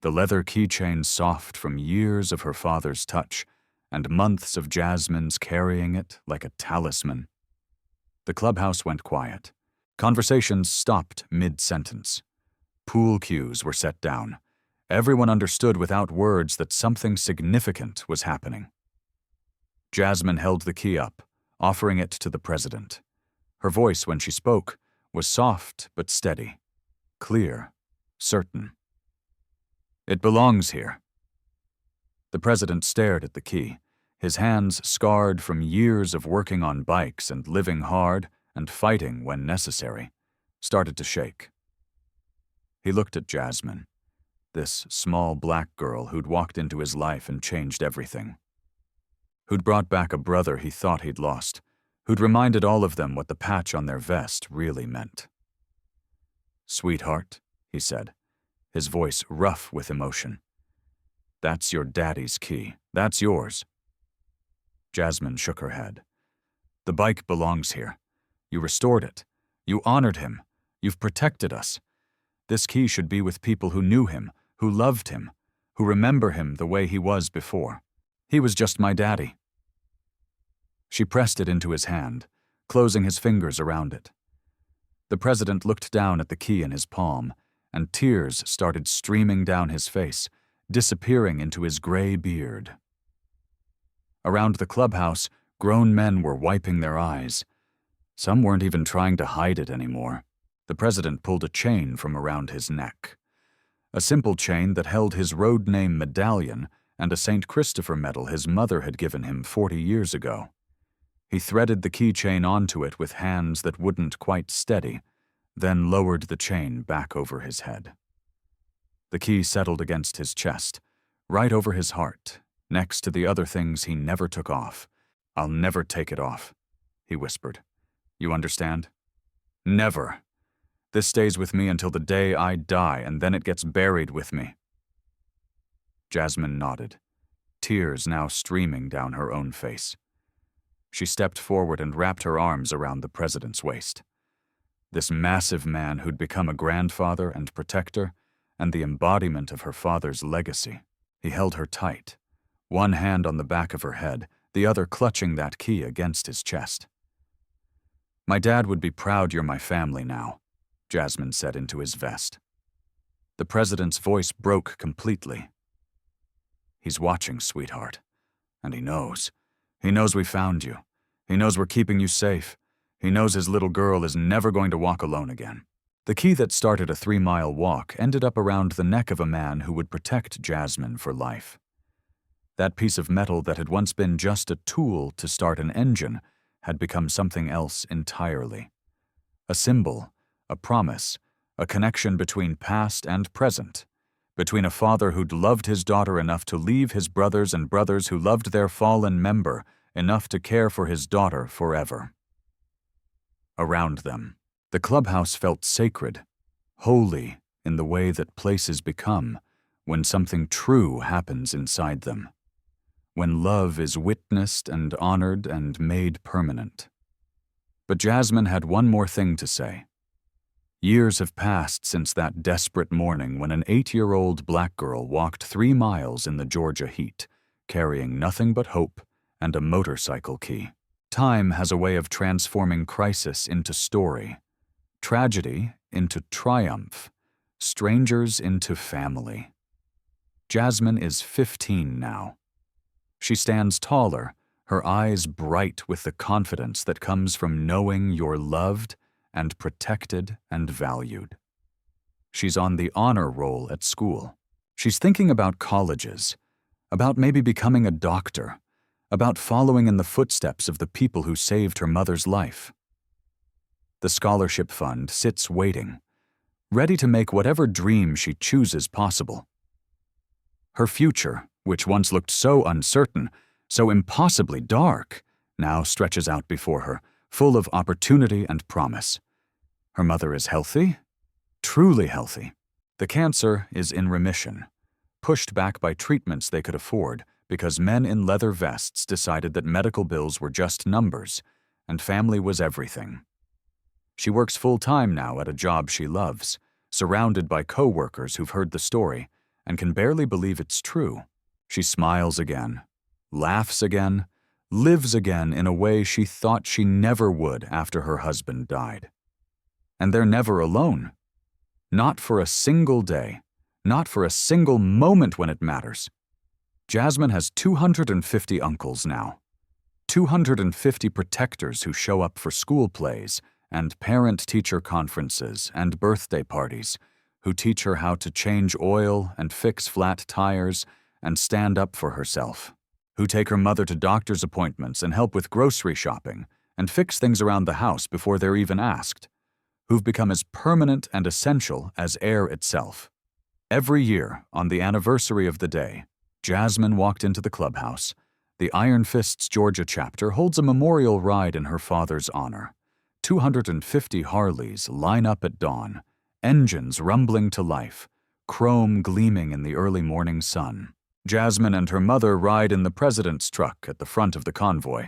Speaker 1: The leather keychain soft from years of her father's touch and months of Jasmine's carrying it like a talisman. The clubhouse went quiet. Conversations stopped mid-sentence. Pool cues were set down. Everyone understood without words that something significant was happening. Jasmine held the key up, offering it to the president. Her voice, when she spoke, was soft but steady, clear, certain. "It belongs here." The president stared at the key. His hands, scarred from years of working on bikes and living hard and fighting when necessary, started to shake. He looked at Jasmine, this small black girl who'd walked into his life and changed everything, who'd brought back a brother he thought he'd lost, who'd reminded all of them what the patch on their vest really meant. "Sweetheart," he said, his voice rough with emotion. "That's your daddy's key. That's yours." Jasmine shook her head. "The bike belongs here. You restored it. You honored him. You've protected us. This key should be with people who knew him, who loved him, who remember him the way he was before. He was just my daddy." She pressed it into his hand, closing his fingers around it. The president looked down at the key in his palm, and tears started streaming down his face, disappearing into his gray beard. Around the clubhouse, grown men were wiping their eyes. Some weren't even trying to hide it anymore. The president pulled a chain from around his neck. A simple chain that held his road name medallion and a St. Christopher medal his mother had given him 40 years ago. He threaded the keychain onto it with hands that wouldn't quite steady, then lowered the chain back over his head. The key settled against his chest, right over his heart, next to the other things he never took off. "I'll never take it off," he whispered. "You understand? Never. This stays with me until the day I die, and then it gets buried with me." Jasmine nodded, tears now streaming down her own face. She stepped forward and wrapped her arms around the president's waist. This massive man who'd become a grandfather and protector, and the embodiment of her father's legacy. He held her tight, one hand on the back of her head, the other clutching that key against his chest. "My dad would be proud you're my family now," Jasmine said into his vest. The president's voice broke completely. "He's watching, sweetheart. And he knows. He knows we found you. He knows we're keeping you safe. He knows his little girl is never going to walk alone again." The key that started a 3-mile walk ended up around the neck of a man who would protect Jasmine for life. That piece of metal that had once been just a tool to start an engine had become something else entirely. A symbol, a promise, a connection between past and present, between a father who'd loved his daughter enough to leave his brothers and brothers who loved their fallen member enough to care for his daughter forever. Around them, the clubhouse felt sacred, holy in the way that places become when something true happens inside them, when love is witnessed and honored and made permanent. But Jasmine had one more thing to say. Years have passed since that desperate morning when an 8-year-old black girl walked 3 miles in the Georgia heat, carrying nothing but hope and a motorcycle key. Time has a way of transforming crisis into story, tragedy into triumph, strangers into family. Jasmine is 15 now. She stands taller, her eyes bright with the confidence that comes from knowing you're loved and protected and valued. She's on the honor roll at school. She's thinking about colleges, about maybe becoming a doctor, about following in the footsteps of the people who saved her mother's life. The scholarship fund sits waiting, ready to make whatever dream she chooses possible. Her future, which once looked so uncertain, so impossibly dark, now stretches out before her, full of opportunity and promise. Her mother is healthy, truly healthy. The cancer is in remission, pushed back by treatments they could afford because men in leather vests decided that medical bills were just numbers and family was everything. She works full-time now at a job she loves, surrounded by co-workers who've heard the story and can barely believe it's true. She smiles again, laughs again, lives again in a way she thought she never would after her husband died. And they're never alone. Not for a single day, not for a single moment when it matters. Jasmine has 250 uncles now, 250 protectors who show up for school plays and parent-teacher conferences and birthday parties, who teach her how to change oil and fix flat tires and stand up for herself, who take her mother to doctor's appointments and help with grocery shopping and fix things around the house before they're even asked, who've become as permanent and essential as air itself. Every year, on the anniversary of the day, Jasmine walked into the clubhouse. The Iron Fists Georgia chapter holds a memorial ride in her father's honor. 250 Harleys line up at dawn, engines rumbling to life, chrome gleaming in the early morning sun. Jasmine and her mother ride in the president's truck at the front of the convoy,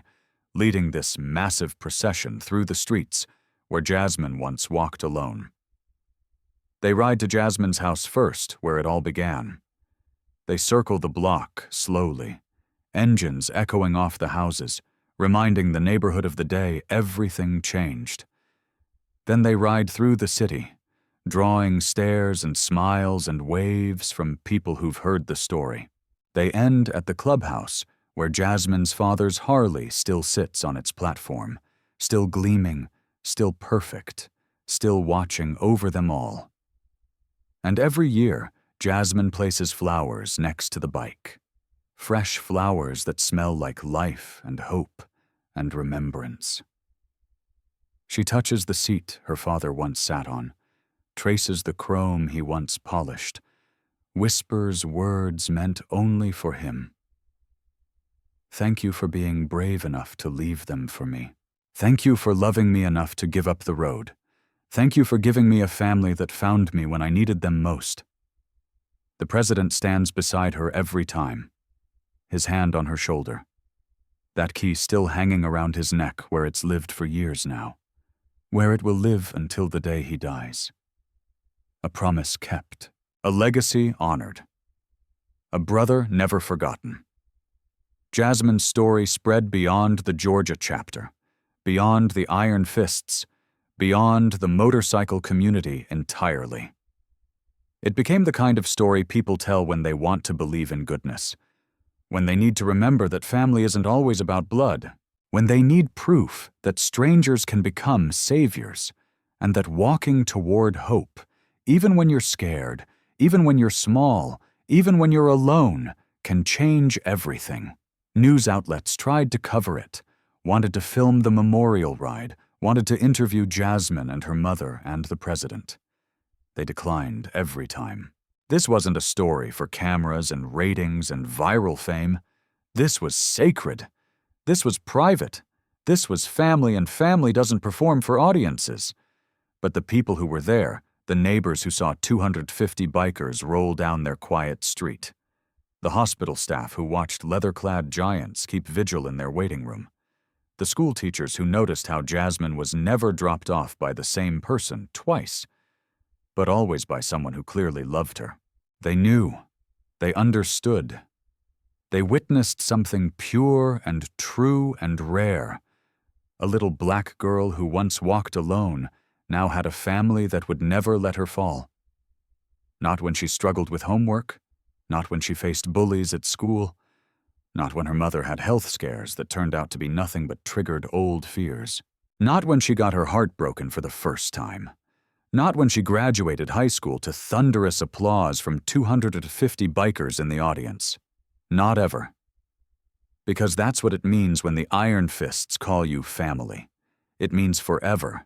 Speaker 1: leading this massive procession through the streets where Jasmine once walked alone. They ride to Jasmine's house first, where it all began. They circle the block slowly, engines echoing off the houses, reminding the neighborhood of the day everything changed. Then they ride through the city, drawing stares and smiles and waves from people who've heard the story. They end at the clubhouse, where Jasmine's father's Harley still sits on its platform, still gleaming, still perfect, still watching over them all. And every year, Jasmine places flowers next to the bike. Fresh flowers that smell like life and hope and remembrance. She touches the seat her father once sat on, traces the chrome he once polished, whispers words meant only for him. Thank you for being brave enough to leave them for me. Thank you for loving me enough to give up the road. Thank you for giving me a family that found me when I needed them most. The president stands beside her every time, his hand on her shoulder, that key still hanging around his neck where it's lived for years now, where it will live until the day he dies. A promise kept, a legacy honored, a brother never forgotten. Jasmine's story spread beyond the Georgia chapter, beyond the Iron Fists, beyond the motorcycle community entirely. It became the kind of story people tell when they want to believe in goodness, when they need to remember that family isn't always about blood, when they need proof that strangers can become saviors, and that walking toward hope, even when you're scared, even when you're small, even when you're alone, can change everything. News outlets tried to cover it, wanted to film the memorial ride, wanted to interview Jasmine and her mother and the president. They declined every time. This wasn't a story for cameras and ratings and viral fame. This was sacred. This was private. This was family, and family doesn't perform for audiences. But the people who were there, the neighbors who saw 250 bikers roll down their quiet street, the hospital staff who watched leather-clad giants keep vigil in their waiting room, the school teachers who noticed how Jasmine was never dropped off by the same person twice, but always by someone who clearly loved her. They knew. They understood. They witnessed something pure and true and rare. A little black girl who once walked alone now had a family that would never let her fall. Not when she struggled with homework, not when she faced bullies at school, not when her mother had health scares that turned out to be nothing but triggered old fears, not when she got her heart broken for the first time. Not when she graduated high school to thunderous applause from 250 bikers in the audience. Not ever. Because that's what it means when the Iron Fists call you family. It means forever.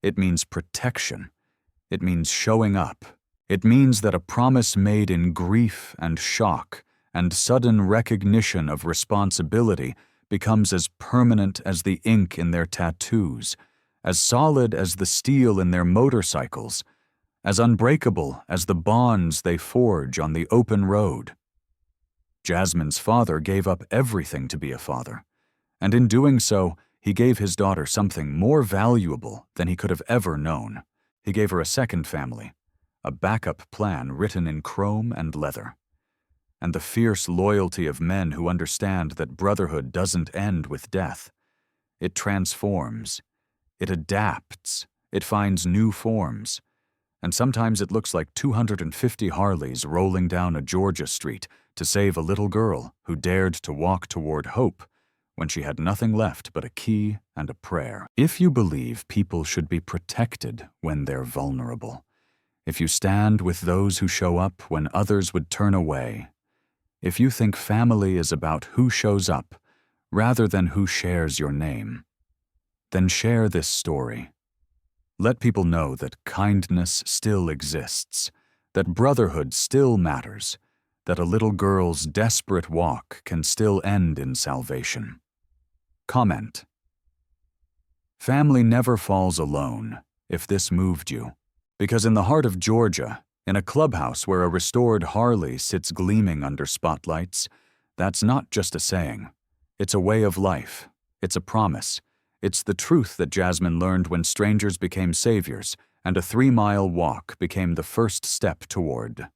Speaker 1: It means protection. It means showing up. It means that a promise made in grief and shock and sudden recognition of responsibility becomes as permanent as the ink in their tattoos, as solid as the steel in their motorcycles, as unbreakable as the bonds they forge on the open road. Jasmine's father gave up everything to be a father, and in doing so, he gave his daughter something more valuable than he could have ever known. He gave her a second family, a backup plan written in chrome and leather. And the fierce loyalty of men who understand that brotherhood doesn't end with death. It transforms. It adapts. It finds new forms. And sometimes it looks like 250 Harleys rolling down a Georgia street to save a little girl who dared to walk toward hope when she had nothing left but a key and a prayer. If you believe people should be protected when they're vulnerable, if you stand with those who show up when others would turn away, if you think family is about who shows up rather than who shares your name, then share this story. Let people know that kindness still exists, that brotherhood still matters, that a little girl's desperate walk can still end in salvation. Comment. Family never falls alone, if this moved you, because in the heart of Georgia, in a clubhouse where a restored Harley sits gleaming under spotlights, that's not just a saying. It's a way of life. It's a promise. It's the truth that Jasmine learned when strangers became saviors and a 3-mile walk became the first step toward